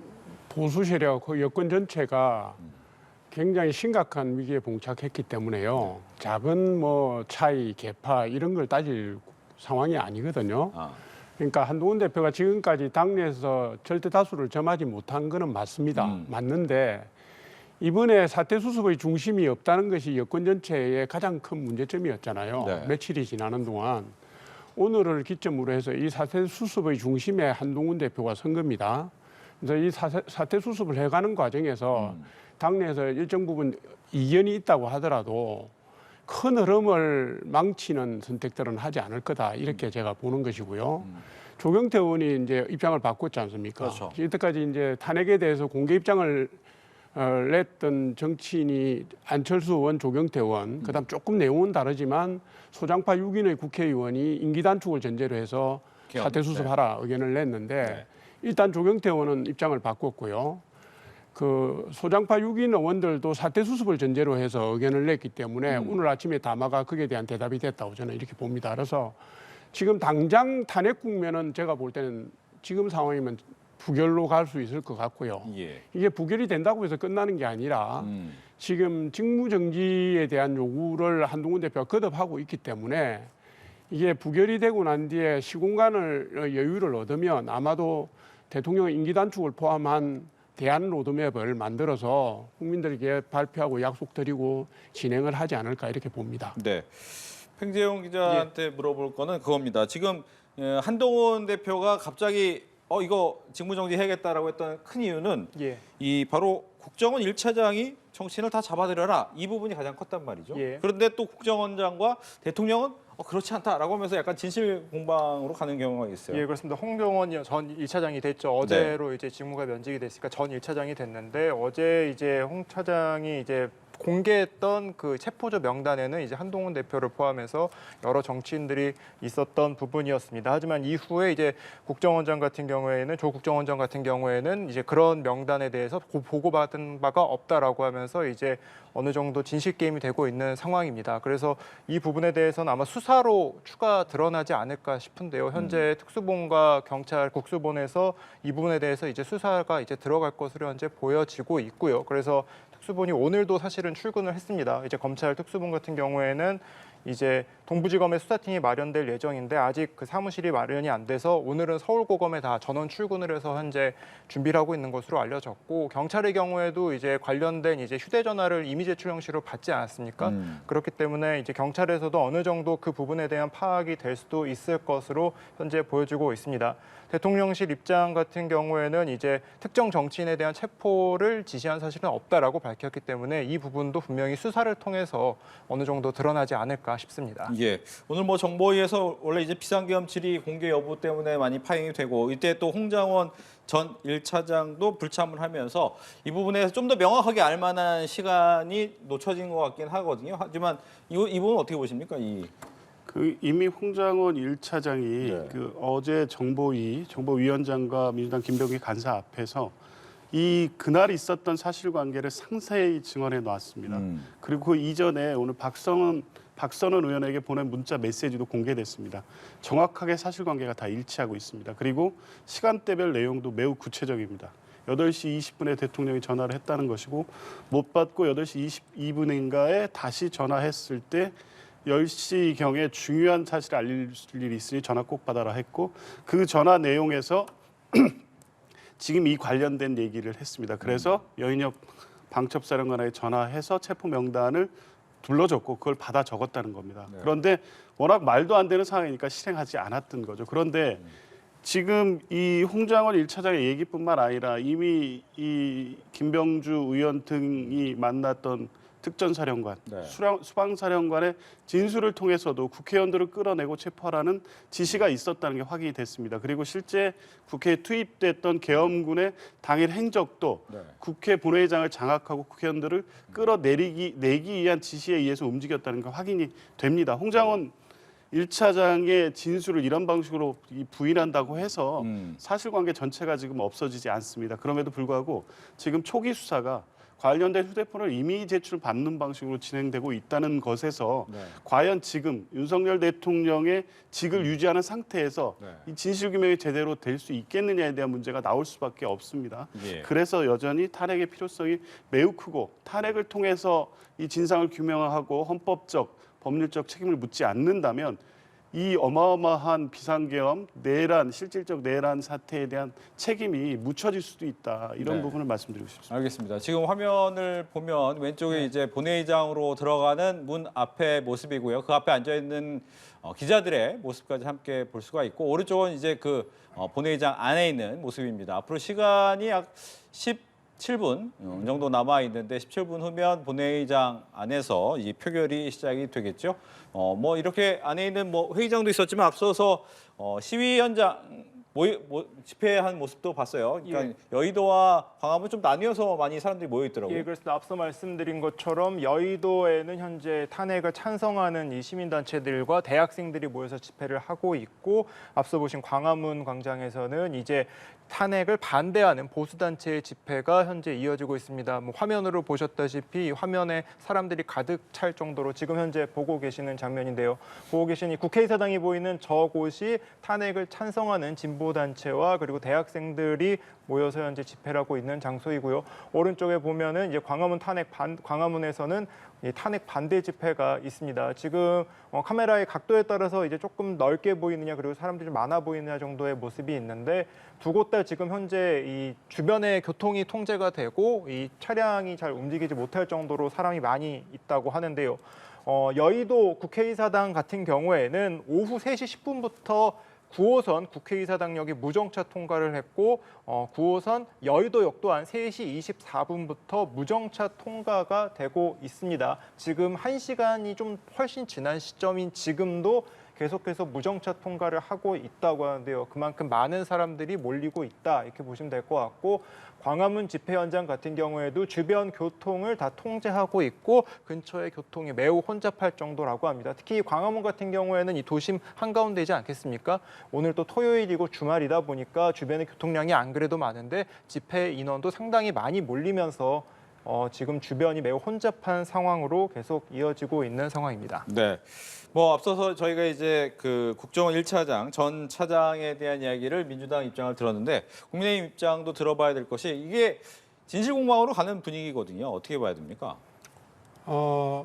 보수 세력, 그 여권 전체가 굉장히 심각한 위기에 봉착했기 때문에요. 작은 뭐 차이, 계파 이런 걸 따질 상황이 아니거든요. 그러니까 한동훈 대표가 지금까지 당내에서 절대 다수를 점하지 못한 거는 맞습니다. 맞는데 이번에 사태 수습의 중심이 없다는 것이 여권 전체의 가장 큰 문제점이었잖아요. 네. 며칠이 지나는 동안. 오늘을 기점으로 해서 이 사태 수습의 중심에 한동훈 대표가 선 겁니다. 그래서 이 사태 수습을 해가는 과정에서 당내에서 일정 부분 이견이 있다고 하더라도 큰 흐름을 망치는 선택들은 하지 않을 거다 이렇게 제가 보는 것이고요. 조경태 의원이 이제 입장을 바꿨지 않습니까? 그렇죠. 이때까지 이제 탄핵에 대해서 공개 입장을 냈던 정치인이 안철수 의원, 조경태 의원, 그다음 조금 내용은 다르지만 소장파 6인의 국회의원이 임기 단축을 전제로 해서 사태 수습하라 의견을 냈는데 일단 조경태 의원은 입장을 바꿨고요. 그 소장파 6인 의원들도 사태 수습을 전제로 해서 의견을 냈기 때문에 오늘 아침에 담화가 거기에 대한 대답이 됐다고 저는 이렇게 봅니다. 그래서 지금 당장 탄핵 국면은 제가 볼 때는 지금 상황이면 부결로 갈 수 있을 것 같고요. 예. 이게 부결이 된다고 해서 끝나는 게 아니라 지금 직무정지에 대한 요구를 한동훈 대표가 거듭하고 있기 때문에 이게 부결이 되고 난 뒤에 시공간을 여유를 얻으면 아마도 대통령의 임기 단축을 포함한 대안 로드맵을 만들어서 국민들에게 발표하고 약속드리고 진행을 하지 않을까 이렇게 봅니다. 네. 팽재용 기자한테 물어볼 거는 그겁니다. 지금 한동훈 대표가 갑자기 이거 직무정지 해야겠다라고 했던 큰 이유는 예. 이 바로 국정원 1차장이 정치인을 다 잡아들여라 이 부분이 가장 컸단 말이죠. 예. 그런데 또 국정원장과 대통령은 그렇지 않다라고 하면서 약간 진실 공방으로 가는 경우가 있어요. 예, 그렇습니다. 홍경원 전 1차장이 됐죠. 어제로 이제 직무가 면직이 됐으니까 전 1차장이 됐는데 어제 이제 홍 차장이 이제 공개했던 그 체포조 명단에는 이제 한동훈 대표를 포함해서 여러 정치인들이 있었던 부분이었습니다. 하지만 이후에 이제 국정원장 같은 경우에는 조 국정원장 같은 경우에는 이제 그런 명단에 대해서 보고받은 바가 없다라고 하면서 이제 어느 정도 진실 게임이 되고 있는 상황입니다. 그래서 이 부분에 대해서는 아마 수사로 추가 드러나지 않을까 싶은데요. 현재 특수본과 경찰 국수본에서 이 부분에 대해서 이제 수사가 이제 들어갈 것으로 현재 보여지고 있고요. 그래서 특수본이 오늘도 사실은 출근을 했습니다. 이제 검찰 특수본 같은 경우에는 이제 동부지검의 수사팀이 마련될 예정인데 아직 그 사무실이 마련이 안 돼서 오늘은 서울고검에 다 전원 출근을 해서 현재 준비를 하고 있는 것으로 알려졌고 경찰의 경우에도 이제 관련된 이제 휴대전화를 이미 제출 형식으로 받지 않았습니까? 그렇기 때문에 이제 경찰에서도 어느 정도 그 부분에 대한 파악이 될 수도 있을 것으로 현재 보여지고 있습니다. 대통령실 입장 같은 경우에는 이제 특정 정치인에 대한 체포를 지시한 사실은 없다라고 밝혔기 때문에 이 부분도 분명히 수사를 통해서 어느 정도 드러나지 않을까. 않을까 싶습니다. 예. 오늘 뭐 정보위에서 원래 이제 비상계엄 질의 공개 여부 때문에 많이 파행이 되고 이때 또 홍장원 전 1차장도 불참을 하면서 이 부분에서 좀 더 명확하게 알 만한 시간이 놓쳐진 것 같긴 하거든요. 하지만 이 부분 어떻게 보십니까? 이미 홍장원 1차장이 네. 어제 정보위원장과 민주당 김병기 간사 앞에서 그날 있었던 사실관계를 상세히 증언해 놨습니다. 그리고 그 이전에 오늘 박선원 의원에게 보낸 문자 메시지도 공개됐습니다. 정확하게 사실관계가 다 일치하고 있습니다. 그리고 시간대별 내용도 매우 구체적입니다. 8시 20분에 대통령이 전화를 했다는 것이고 못 받고 8시 22분인가에 다시 전화했을 때 10시경에 중요한 사실을 알릴 일이 있으니 전화 꼭 받아라 했고 그 전화 내용에서 지금 이 관련된 얘기를 했습니다. 그래서 여인혁 방첩사령관에게 전화해서 체포 명단을 불러줬고 그걸 받아 적었다는 겁니다. 네. 그런데 워낙 말도 안 되는 상황이니까 실행하지 않았던 거죠. 그런데 지금 이 홍장원 1차장의 얘기뿐만 아니라 이미 이 김병주 의원 등이 만났던 특전사령관, 네. 수방사령관의 진술을 통해서도 국회의원들을 끌어내고 체포하라는 지시가 있었다는 게 확인이 됐습니다. 그리고 실제 국회에 투입됐던 계엄군의 당일 행적도 네. 국회 본회의장을 장악하고 국회의원들을 끌어내기 위한 지시에 의해서 움직였다는 게 확인이 됩니다. 홍장원 1차장의 진술을 이런 방식으로 부인한다고 해서 사실관계 전체가 지금 없어지지 않습니다. 그럼에도 불구하고 지금 초기 수사가 관련된 휴대폰을 이미 제출받는 방식으로 진행되고 있다는 것에서 네. 과연 지금 윤석열 대통령의 직을 유지하는 상태에서 네. 이 진실규명이 제대로 될 수 있겠느냐에 대한 문제가 나올 수밖에 없습니다. 예. 그래서 여전히 탄핵의 필요성이 매우 크고 탄핵을 통해서 이 진상을 규명하고 헌법적, 법률적 책임을 묻지 않는다면 이 어마어마한 비상계엄, 실질적 내란 사태에 대한 책임이 묻혀질 수도 있다. 이런 네. 부분을 말씀드리고 싶습니다. 알겠습니다. 지금 화면을 보면 왼쪽에 이제 본회의장으로 들어가는 문 앞의 모습이고요. 그 앞에 앉아 있는 기자들의 모습까지 함께 볼 수가 있고 오른쪽은 이제 본회의장 안에 있는 모습입니다. 앞으로 시간이 약 17분 정도 남아 있는데 17분 후면 본회의장 안에서 이 표결이 시작이 되겠죠. 뭐 이렇게 안에 있는 회의장도 있었지만 앞서서 시위 현장 집회한 모습도 봤어요. 그러니까 여의도와 광화문 좀 나뉘어서 많이 사람들이 모여 있더라고요. 예, 그래서 앞서 말씀드린 것처럼 여의도에는 현재 탄핵을 찬성하는 이 시민단체들과 대학생들이 모여서 집회를 하고 있고 앞서 보신 광화문 광장에서는 이제 탄핵을 반대하는 보수단체의 집회가 현재 이어지고 있습니다. 화면으로 보셨다시피 화면에 사람들이 가득 찰 정도로 지금 현재 보고 계시는 장면인데요. 보고 계신 이 국회의사당이 보이는 저곳이 탄핵을 찬성하는 진보단체와 그리고 대학생들이 모여서 현재 집회를 하고 있는 장소이고요. 오른쪽에 보면은 이제 광화문에서는 이 탄핵 반대 집회가 있습니다. 지금 카메라의 각도에 따라서 이제 조금 넓게 보이느냐 그리고 사람들이 많아 보이느냐 정도의 모습이 있는데 두 곳 다 지금 현재 이 주변의 교통이 통제가 되고 이 차량이 잘 움직이지 못할 정도로 사람이 많이 있다고 하는데요. 여의도 국회의사당 같은 경우에는 오후 3시 10분부터 9호선 국회의사당역이 무정차 통과를 했고 9호선 여의도역 또한 3시 24분부터 무정차 통과가 되고 있습니다. 지금 1시간이 좀 훨씬 지난 시점인 지금도 계속해서 무정차 통과를 하고 있다고 하는데요. 그만큼 많은 사람들이 몰리고 있다 이렇게 보시면 될 것 같고 광화문 집회 현장 같은 경우에도 주변 교통을 다 통제하고 있고 근처의 교통이 매우 혼잡할 정도라고 합니다. 특히 광화문 같은 경우에는 이 도심 한가운데이지 않겠습니까? 오늘 또 토요일이고 주말이다 보니까 주변의 교통량이 안 그래도 많은데 집회 인원도 상당히 많이 몰리면서 지금 주변이 매우 혼잡한 상황으로 계속 이어지고 있는 상황입니다. 네. 앞서서 저희가 이제 국정원 1차장 전 차장에 대한 이야기를 민주당 입장을 들었는데 국민의힘 입장도 들어봐야 될 것이 이게 진실공방으로 가는 분위기거든요. 어떻게 봐야 됩니까?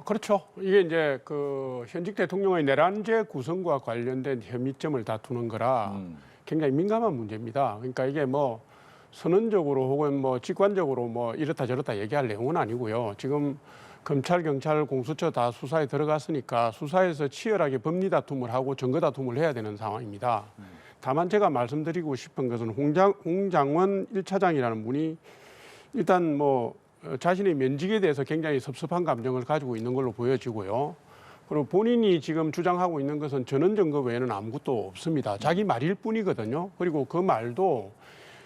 그렇죠. 이게 이제 현직 대통령의 내란죄 구성과 관련된 혐의점을 다투는 거라 굉장히 민감한 문제입니다. 그러니까 이게 선언적으로 혹은 직관적으로 이렇다 저렇다 얘기할 내용은 아니고요. 지금 검찰, 경찰, 공수처 다 수사에 들어갔으니까 수사에서 치열하게 법리 다툼을 하고 증거 다툼을 해야 되는 상황입니다. 다만 제가 말씀드리고 싶은 것은 홍장원 1차장이라는 분이 일단 자신의 면직에 대해서 굉장히 섭섭한 감정을 가지고 있는 걸로 보여지고요. 그리고 본인이 지금 주장하고 있는 것은 전원 점거 외에는 아무것도 없습니다. 자기 말일 뿐이거든요. 그리고 그 말도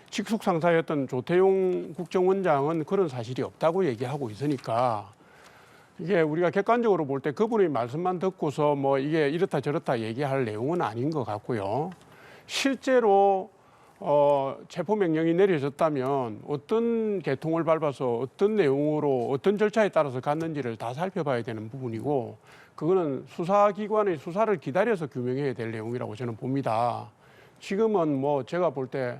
직속 상사였던 조태용 국정원장은 그런 사실이 없다고 얘기하고 있으니까 이게 우리가 객관적으로 볼 때 그분의 말씀만 듣고서 뭐 이게 이렇다 저렇다 얘기할 내용은 아닌 것 같고요. 실제로 체포 명령이 내려졌다면 어떤 계통을 밟아서 어떤 내용으로 어떤 절차에 따라서 갔는지를 다 살펴봐야 되는 부분이고 그거는 수사기관의 수사를 기다려서 규명해야 될 내용이라고 저는 봅니다. 지금은 뭐 제가 볼 때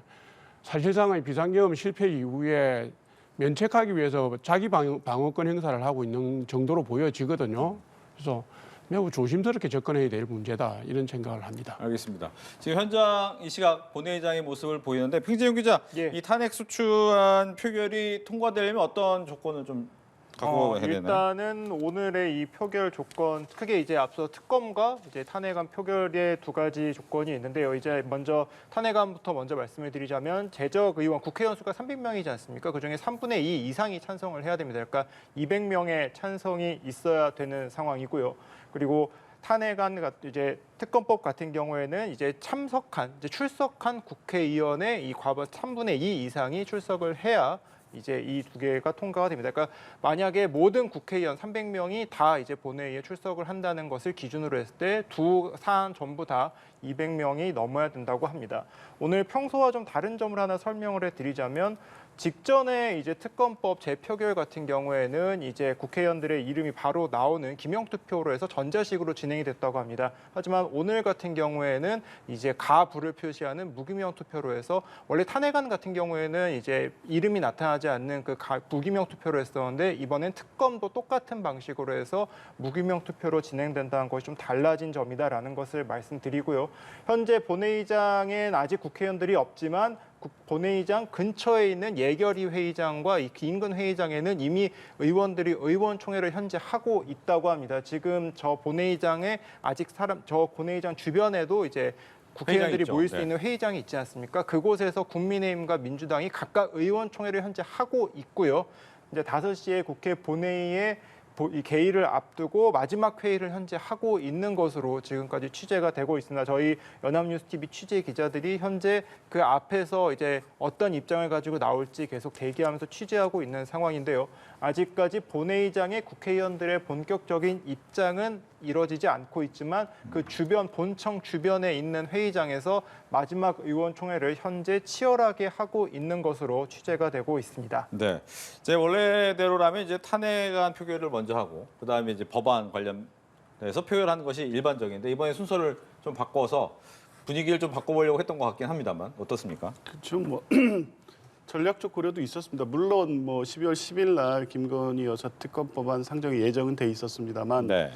사실상의 비상계엄 실패 이후에 면책하기 위해서 자기 방어권 행사를 하고 있는 정도로 보여지거든요. 그래서 매우 조심스럽게 접근해야 될 문제다 이런 생각을 합니다. 알겠습니다. 지금 현장 이 시각 본회의장의 모습을 보이는데 팽재용 기자, 예. 이 탄핵 소추안 표결이 통과되려면 어떤 조건을 좀 갖고 해야 되나요? 일단은 오늘의 이 표결 조건 크게 이제 앞서 특검과 이제 탄핵안 표결의 두 가지 조건이 있는데요. 이제 먼저 탄핵안부터 먼저 말씀을 드리자면 재적 의원 국회의원 수가 300명이지 않습니까? 그중에 3분의 2 이상이 찬성을 해야 됩니다. 그러니까 200명의 찬성이 있어야 되는 상황이고요. 그리고 탄핵안 이제 특검법 같은 경우에는 이제 출석한 국회의원의 이 과반 3분의 2 이상이 출석을 해야 이제 이 두 개가 통과가 됩니다. 그러니까 만약에 모든 국회의원 300명이 다 이제 본회의에 출석을 한다는 것을 기준으로 했을 때 두 사안 전부 다 200명이 넘어야 된다고 합니다. 오늘 평소와 좀 다른 점을 하나 설명을 해드리자면 직전에 이제 특검법 재표결 같은 경우에는 이제 국회의원들의 이름이 바로 나오는 기명투표로 해서 전자식으로 진행이 됐다고 합니다. 하지만 오늘 같은 경우에는 이제 가불을 표시하는 무기명 투표로 해서 원래 탄핵안 같은 경우에는 이제 이름이 나타나지 않는 그 무기명 투표로 했었는데 이번엔 특검도 똑같은 방식으로 해서 무기명 투표로 진행된다는 것이 좀 달라진 점이다라는 것을 말씀드리고요. 현재 본회의장엔 아직 국회의원들이 없지만 본회의장 근처에 있는 예결위 회의장과 이 인근 회의장에는 이미 의원들이 의원총회를 현재 하고 있다고 합니다. 지금 저 본회의장에 저 본회의장 주변에도 이제 국회의원들이 모일 수 있는 회의장이 있지 않습니까? 그곳에서 국민의힘과 민주당이 각각 의원총회를 현재 하고 있고요. 이제 5시에 국회 본회의에 이 개의를 앞두고 마지막 회의를 현재 하고 있는 것으로 지금까지 취재가 되고 있습니다. 저희 연합뉴스TV 취재 기자들이 현재 그 앞에서 이제 어떤 입장을 가지고 나올지 계속 대기하면서 취재하고 있는 상황인데요. 아직까지 본회의장의 국회의원들의 본격적인 입장은 이뤄지지 않고 있지만 그 주변 본청 주변에 있는 회의장에서 마지막 의원총회를 현재 치열하게 하고 있는 것으로 취재가 되고 있습니다. 네, 제 원래대로라면 이제 탄핵안 표결을 먼저 하고 그 다음에 이제 법안 관련해서 표결하는 것이 일반적인데 이번에 순서를 좀 바꿔서 분위기를 좀 바꿔보려고 했던 것 같긴 합니다만 어떻습니까? 그렇죠. 뭐 전략적 고려도 있었습니다. 물론 뭐 12월 10일 날 김건희 여사 특검 법안 상정이 예정은 돼 있었습니다만 네.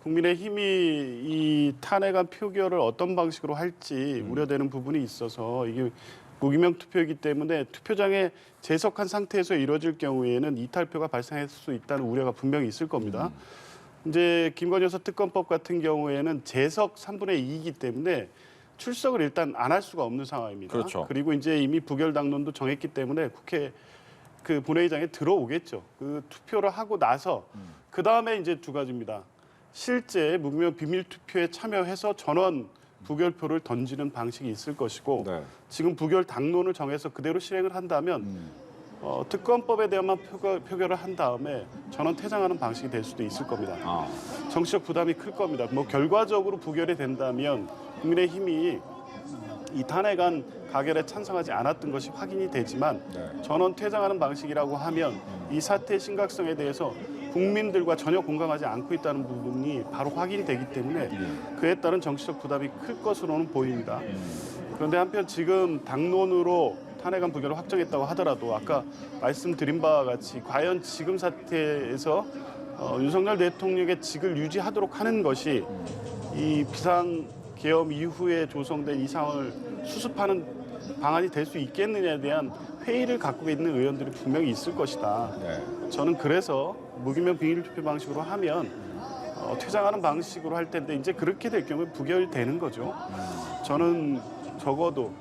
국민의힘이 이 탄핵안 표결을 어떤 방식으로 할지 우려되는 부분이 있어서 이게 무기명 투표이기 때문에 투표장에 재석한 상태에서 이루어질 경우에는 이탈표가 발생할 수 있다는 우려가 분명히 있을 겁니다. 이제 김건희 여사 특검법 같은 경우에는 재석 3분의 2이기 때문에 출석을 일단 안 할 수가 없는 상황입니다. 그렇죠. 그리고 이제 이미 부결 당론도 정했기 때문에 국회 그 본회의장에 들어오겠죠. 그 투표를 하고 나서 그 다음에 이제 두 가지입니다. 실제 무기명 비밀 투표에 참여해서 전원 부결표를 던지는 방식이 있을 것이고 네. 지금 부결 당론을 정해서 그대로 실행을 한다면 특검법에 대한만 표결을 한 다음에 전원 퇴장하는 방식이 될 수도 있을 겁니다. 정치적 부담이 클 겁니다. 뭐 결과적으로 부결이 된다면 국민의힘이 이 탄핵안 가결에 찬성하지 않았던 것이 확인이 되지만 전원 퇴장하는 방식이라고 하면 이 사태의 심각성에 대해서 국민들과 전혀 공감하지 않고 있다는 부분이 바로 확인이 되기 때문에 그에 따른 정치적 부담이 클 것으로는 보입니다. 그런데 한편 지금 당론으로 탄핵안 부결을 확정했다고 하더라도 아까 말씀드린 바와 같이 과연 지금 사태에서 윤석열 대통령의 직을 유지하도록 하는 것이 이 비상계엄 이후에 조성된 이 상황을 수습하는 방안이 될 수 있겠느냐에 대한 회의를 갖고 있는 의원들이 분명히 있을 것이다. 저는 그래서 무기명 비밀투표 방식으로 하면 퇴장하는 방식으로 할 텐데 이제 그렇게 될 경우에 부결되는 거죠. 저는 적어도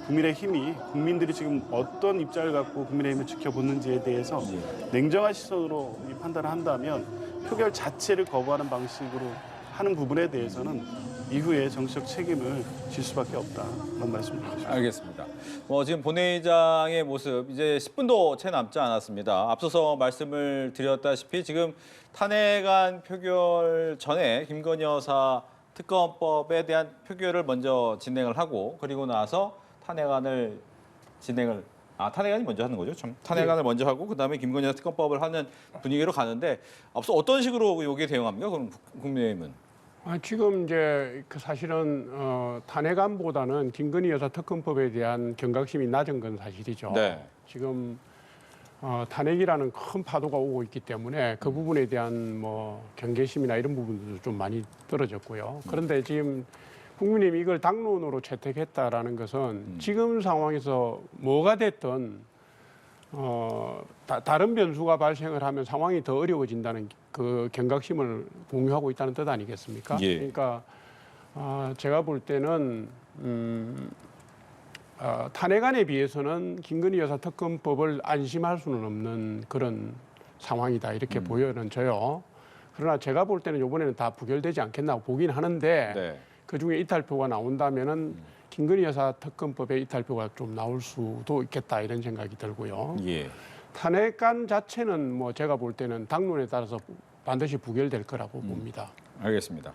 국민의힘이 국민들이 지금 어떤 입장을 갖고 국민의힘을 지켜보는지에 대해서 냉정한 시선으로 판단을 한다면 표결 자체를 거부하는 방식으로 하는 부분에 대해서는 이후에 정치적 책임을 질 수밖에 없다. 그런 말씀드리고 싶습니다. 알겠습니다. 지금 본회의장의 모습 이제 10분도 채 남지 않았습니다. 앞서서 말씀을 드렸다시피 지금 탄핵안 표결 전에 김건희 여사 특검법에 대한 표결을 먼저 진행을 하고 그리고 나서 탄핵안이 먼저 하는 거죠. 참 탄핵안을 먼저 하고 그다음에 김건희 여사 특검법을 하는 분위기로 가는데 앞서 어떤 식으로 여기에 대응합니까? 그럼 국민의힘은? 지금 이제 사실은 탄핵안보다는 김건희 여사 특검법에 대한 경각심이 낮은 건 사실이죠. 네. 지금 탄핵이라는 큰 파도가 오고 있기 때문에 그 부분에 대한 뭐 경계심이나 이런 부분들도 좀 많이 떨어졌고요. 그런데 지금 국민의힘이 이걸 당론으로 채택했다라는 것은 지금 상황에서 뭐가 됐든 다른 변수가 발생을 하면 상황이 더 어려워진다는 그 경각심을 공유하고 있다는 뜻 아니겠습니까? 예. 그러니까 제가 볼 때는 탄핵안에 비해서는 김건희 여사 특검법을 안심할 수는 없는 그런 상황이다 이렇게 보여져요. 그러나 제가 볼 때는 이번에는 다 부결되지 않겠나 보긴 하는데 네. 그중에 이탈표가 나온다면은 김건희 여사 특검법에 이탈표가 좀 나올 수도 있겠다 이런 생각이 들고요. 예. 탄핵안 자체는 뭐 제가 볼 때는 당론에 따라서 반드시 부결될 거라고 봅니다. 알겠습니다.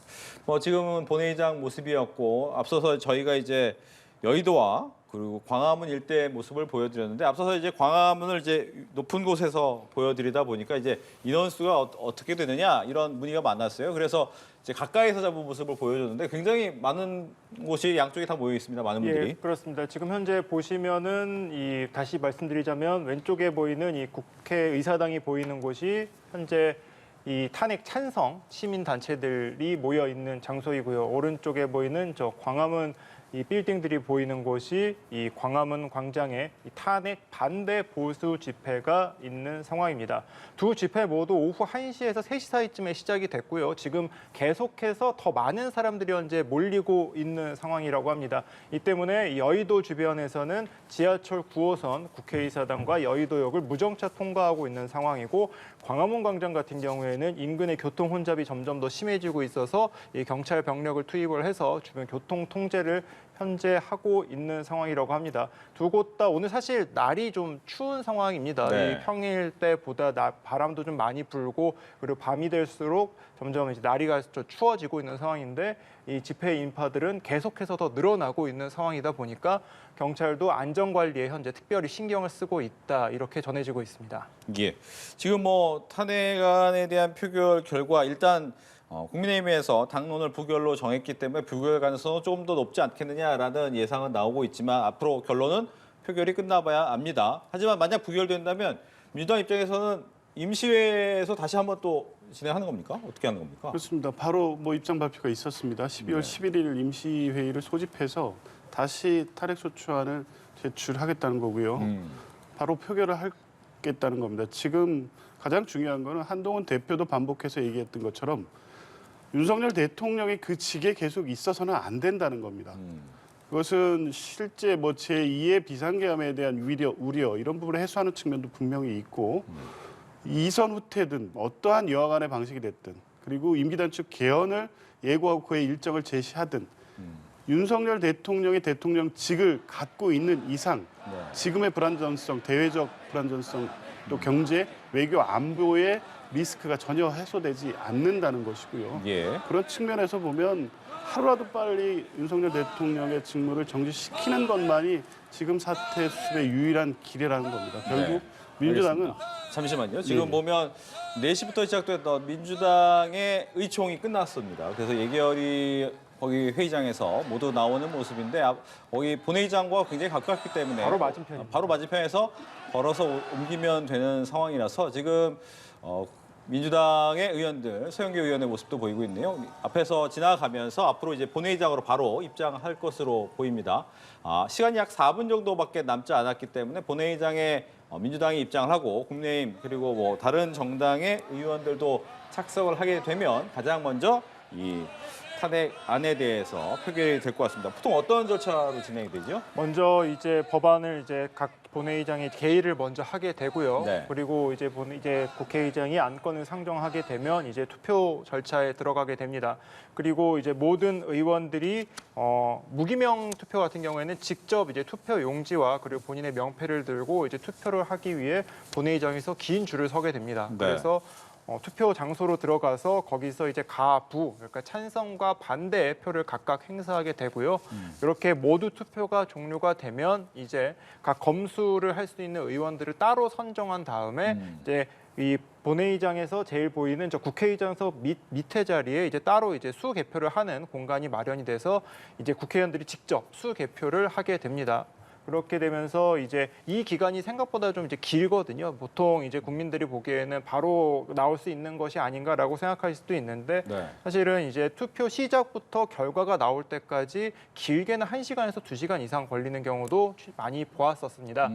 지금은 본회의장 모습이었고 앞서서 저희가 이제 여의도와 그리고 광화문 일대의 모습을 보여드렸는데 앞서서 이제 광화문을 이제 높은 곳에서 보여드리다 보니까 이제 인원수가 어떻게 되느냐 이런 문의가 많았어요. 그래서 이제 가까이서 잡은 모습을 보여줬는데 굉장히 많은 곳이 양쪽에 다 모여 있습니다. 많은 분들이. 예, 그렇습니다. 지금 현재 보시면은 다시 말씀드리자면 왼쪽에 보이는 이 국회의사당이 보이는 곳이 현재 이 탄핵 찬성 시민 단체들이 모여 있는 장소이고요. 오른쪽에 보이는 저 광화문 이 빌딩들이 보이는 곳이 이 광화문 광장에 이 탄핵 반대 보수 집회가 있는 상황입니다. 두 집회 모두 오후 1시에서 3시 사이쯤에 시작이 됐고요. 지금 계속해서 더 많은 사람들이 현재 몰리고 있는 상황이라고 합니다. 이 때문에 여의도 주변에서는 지하철 9호선 국회의사당과 여의도역을 무정차 통과하고 있는 상황이고 광화문 광장 같은 경우에는 인근의 교통 혼잡이 점점 더 심해지고 있어서 이 경찰 병력을 투입을 해서 주변 교통 통제를 현재 하고 있는 상황이라고 합니다. 두 곳 다 오늘 사실 날이 좀 추운 상황입니다. 네. 이 평일 때보다 바람도 좀 많이 불고 그리고 밤이 될수록 점점 이제 날이가 좀 추워지고 있는 상황인데 이 집회 인파들은 계속해서 더 늘어나고 있는 상황이다 보니까 경찰도 안전 관리에 현재 특별히 신경을 쓰고 있다 이렇게 전해지고 있습니다. 예. 지금 탄핵안에 대한 표결 결과 일단 국민의힘에서 당론을 부결로 정했기 때문에 부결 가능성은 조금 더 높지 않겠느냐라는 예상은 나오고 있지만 앞으로 결론은 표결이 끝나봐야 압니다. 하지만 만약 부결된다면 민주당 입장에서는 임시회에서 다시 한번 또 진행하는 겁니까? 어떻게 하는 겁니까? 그렇습니다. 바로 입장 발표가 있었습니다. 12월 11일 임시회의를 소집해서 다시 탄핵소추안을 제출하겠다는 거고요. 바로 표결을 하겠다는 겁니다. 지금 가장 중요한 거는 한동훈 대표도 반복해서 얘기했던 것처럼 윤석열 대통령이 그 직에 계속 있어서는 안 된다는 겁니다. 그것은 실제 제2의 비상계엄에 대한 우려 이런 부분을 해소하는 측면도 분명히 있고 이선 후퇴든 어떠한 여하간의 방식이 됐든 그리고 임기 단축 개헌을 예고하고 그의 일정을 제시하든 윤석열 대통령이 대통령직을 갖고 있는 이상 지금의 불안정성, 대외적 불안정성 또 경제, 외교, 안보의 리스크가 전혀 해소되지 않는다는 것이고요. 예. 그런 측면에서 보면 하루라도 빨리 윤석열 대통령의 직무를 정지시키는 것만이 지금 사태 수습의 유일한 길이라는 겁니다. 결국 네. 민주당은 알겠습니다. 잠시만요. 지금 네. 보면 4시부터 시작됐던 민주당의 의총이 끝났습니다. 그래서 예결위 거기 회의장에서 모두 나오는 모습인데 거기 본회의장과 굉장히 가깝기 때문에 바로 맞은편입니다. 바로 맞은편에서 걸어서 옮기면 되는 상황이라서 지금 민주당의 의원들, 서영교 의원의 모습도 보이고 있네요. 앞에서 지나가면서 앞으로 이제 본회의장으로 바로 입장할 것으로 보입니다. 시간이 약 4분 정도밖에 남지 않았기 때문에 본회의장에 민주당이 입장을 하고 국민의힘 그리고 다른 정당의 의원들도 착석을 하게 되면 가장 먼저 이 탄핵안에 대해서 표결이 될 것 같습니다. 보통 어떤 절차로 진행이 되죠? 먼저 이제 법안을 이제 각 본회의장이 개의를 먼저 하게 되고요. 네. 그리고 이제 국회의장이 안건을 상정하게 되면 이제 투표 절차에 들어가게 됩니다. 그리고 이제 모든 의원들이 무기명 투표 같은 경우에는 직접 이제 투표 용지와 그리고 본인의 명패를 들고 이제 투표를 하기 위해 본회의장에서 긴 줄을 서게 됩니다. 네. 그래서 투표 장소로 들어가서 거기서 이제 가부, 그러니까 찬성과 반대의 표를 각각 행사하게 되고요. 이렇게 모두 투표가 종료가 되면 이제 각 검수를 할 수 있는 의원들을 따로 선정한 다음에 이제 이 본회의장에서 제일 보이는 저 국회의장석 밑에 자리에 이제 따로 이제 수 개표를 하는 공간이 마련이 돼서 이제 국회의원들이 직접 수 개표를 하게 됩니다. 그렇게 되면서 이제 이 기간이 생각보다 좀 이제 길거든요. 보통 이제 국민들이 보기에는 바로 나올 수 있는 것이 아닌가라고 생각할 수도 있는데 네. 사실은 이제 투표 시작부터 결과가 나올 때까지 길게는 1시간에서 2시간 이상 걸리는 경우도 많이 보았었습니다.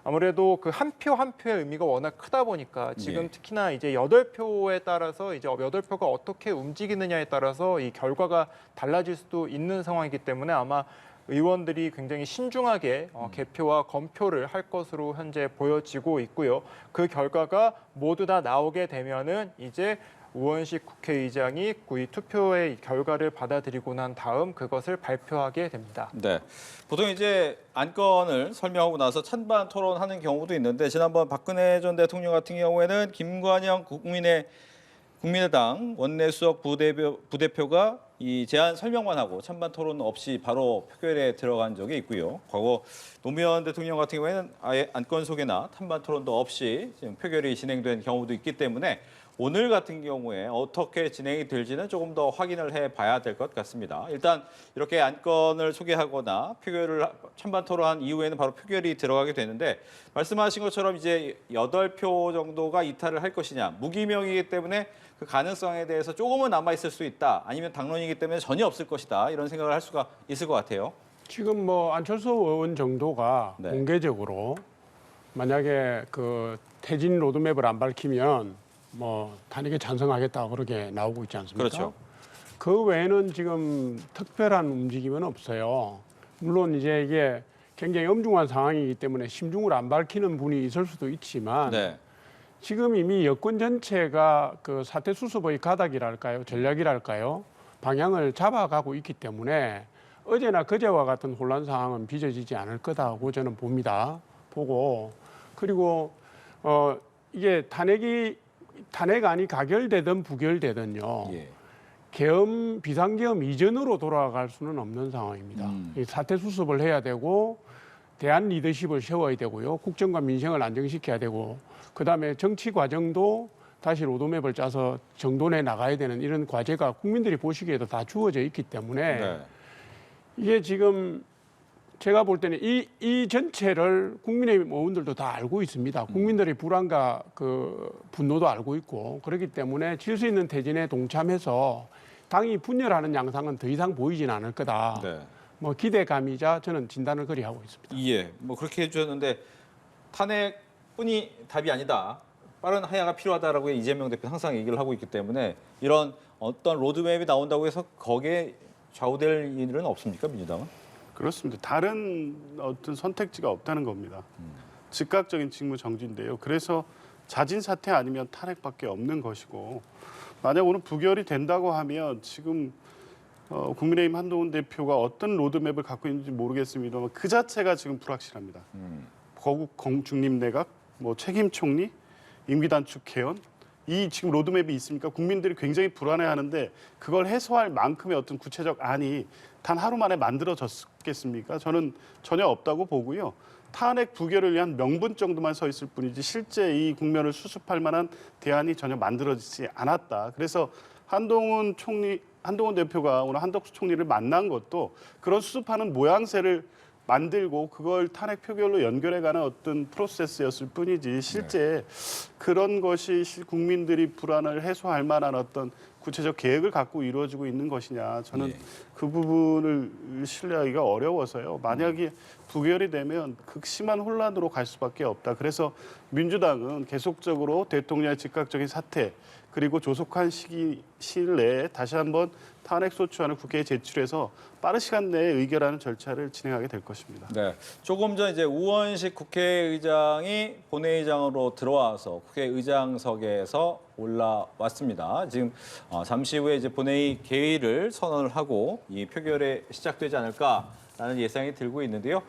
아무래도 그 한 표 한 표의 의미가 워낙 크다 보니까 지금 예. 특히나 이제 8표에 따라서 이제 8표가 어떻게 움직이느냐에 따라서 이 결과가 달라질 수도 있는 상황이기 때문에 아마 의원들이 굉장히 신중하게 개표와 검표를 할 것으로 현재 보여지고 있고요. 그 결과가 모두 다 나오게 되면은 이제 우원식 국회의장이 이 투표의 결과를 받아들이고 난 다음 그것을 발표하게 됩니다. 네. 보통 이제 안건을 설명하고 나서 찬반 토론하는 경우도 있는데 지난번 박근혜 전 대통령 같은 경우에는 김관영 국민의당 원내수석 부대표가 이 제안 설명만 하고 찬반 토론 없이 바로 표결에 들어간 적이 있고요. 과거 노무현 대통령 같은 경우에는 아예 안건 소개나 찬반 토론도 없이 지금 표결이 진행된 경우도 있기 때문에 오늘 같은 경우에 어떻게 진행이 될지는 조금 더 확인을 해봐야 될 것 같습니다. 일단 이렇게 안건을 소개하거나 표결을 찬반 토론한 이후에는 바로 표결이 들어가게 되는데 말씀하신 것처럼 이제 8표 정도가 이탈을 할 것이냐. 무기명이기 때문에 그 가능성에 대해서 조금은 남아있을 수 있다. 아니면 당론이기 때문에 전혀 없을 것이다. 이런 생각을 할 수가 있을 것 같아요. 지금 뭐 안철수 의원 정도가 네. 공개적으로 만약에 그 퇴진 로드맵을 안 밝히면 뭐 탄핵에 찬성하겠다 그렇게 나오고 있지 않습니까? 그렇죠. 그 외에는 지금 특별한 움직임은 없어요. 물론 이제 이게 굉장히 엄중한 상황이기 때문에 심중을 안 밝히는 분이 있을 수도 있지만 네. 지금 이미 여권 전체가 그 사태 수습의 가닥이랄까요, 전략이랄까요, 방향을 잡아가고 있기 때문에 어제나 그제와 같은 혼란 상황은 빚어지지 않을 거다고 저는 봅니다. 보고 그리고 이게 탄핵안이 가결되든 부결되든요. 예. 계엄 비상계엄 이전으로 돌아갈 수는 없는 상황입니다. 이 사태 수습을 해야 되고 대안 리더십을 세워야 되고요. 국정과 민생을 안정시켜야 되고 그다음에 정치 과정도 다시 로드맵을 짜서 정돈해 나가야 되는 이런 과제가 국민들이 보시기에도 다 주어져 있기 때문에 네. 이게 지금 제가 볼 때는 이 전체를 국민의힘 의원들도 다 알고 있습니다. 국민들의 불안과 그 분노도 알고 있고 그렇기 때문에 질 수 있는 퇴진에 동참해서 당이 분열하는 양상은 더 이상 보이진 않을 거다. 네. 뭐 기대감이자 저는 진단을 그리 하고 있습니다. 예, 뭐 그렇게 해주셨는데 탄핵뿐이 답이 아니다. 빠른 하야가 필요하다라고 이재명 대표는 항상 얘기를 하고 있기 때문에 이런 어떤 로드맵이 나온다고 해서 거기에 좌우될 일은 없습니까, 민주당은? 그렇습니다. 다른 어떤 선택지가 없다는 겁니다. 즉각적인 직무 정지인데요. 그래서 자진 사퇴 아니면 탄핵밖에 없는 것이고 만약 오늘 부결이 된다고 하면 지금 국민의힘 한동훈 대표가 어떤 로드맵을 갖고 있는지 모르겠습니다만 그 자체가 지금 불확실합니다. 거국 중립내각, 뭐 책임 총리, 임기단축 개헌 이 지금 로드맵이 있으니까 국민들이 굉장히 불안해하는데 그걸 해소할 만큼의 어떤 구체적 안이 단 하루 만에 만들어졌겠습니까? 저는 전혀 없다고 보고요. 탄핵 부결을 위한 명분 정도만 서 있을 뿐이지 실제 이 국면을 수습할 만한 대안이 전혀 만들어지지 않았다. 그래서 한동훈 대표가 오늘 한덕수 총리를 만난 것도 그런 수습하는 모양새를 만들고 그걸 탄핵 표결로 연결해가는 어떤 프로세스였을 뿐이지 실제 그런 것이 국민들이 불안을 해소할 만한 어떤 구체적 계획을 갖고 이루어지고 있는 것이냐 저는 예. 그 부분을 신뢰하기가 어려워서요. 만약에 부결이 되면 극심한 혼란으로 갈 수밖에 없다. 그래서 민주당은 계속적으로 대통령의 즉각적인 사퇴 그리고 조속한 시일 내에 다시 한번 탄핵소추안을 국회에 제출해서 빠른 시간 내에 의결하는 절차를 진행하게 될 것입니다. 네, 조금 전 이제 우원식 국회의장이 본회의장으로 들어와서 국회의장석에서 올라왔습니다. 지금 잠시 후에 이제 본회의 개의를 선언을 하고 이 표결에 시작되지 않을까라는 예상이 들고 있는데요.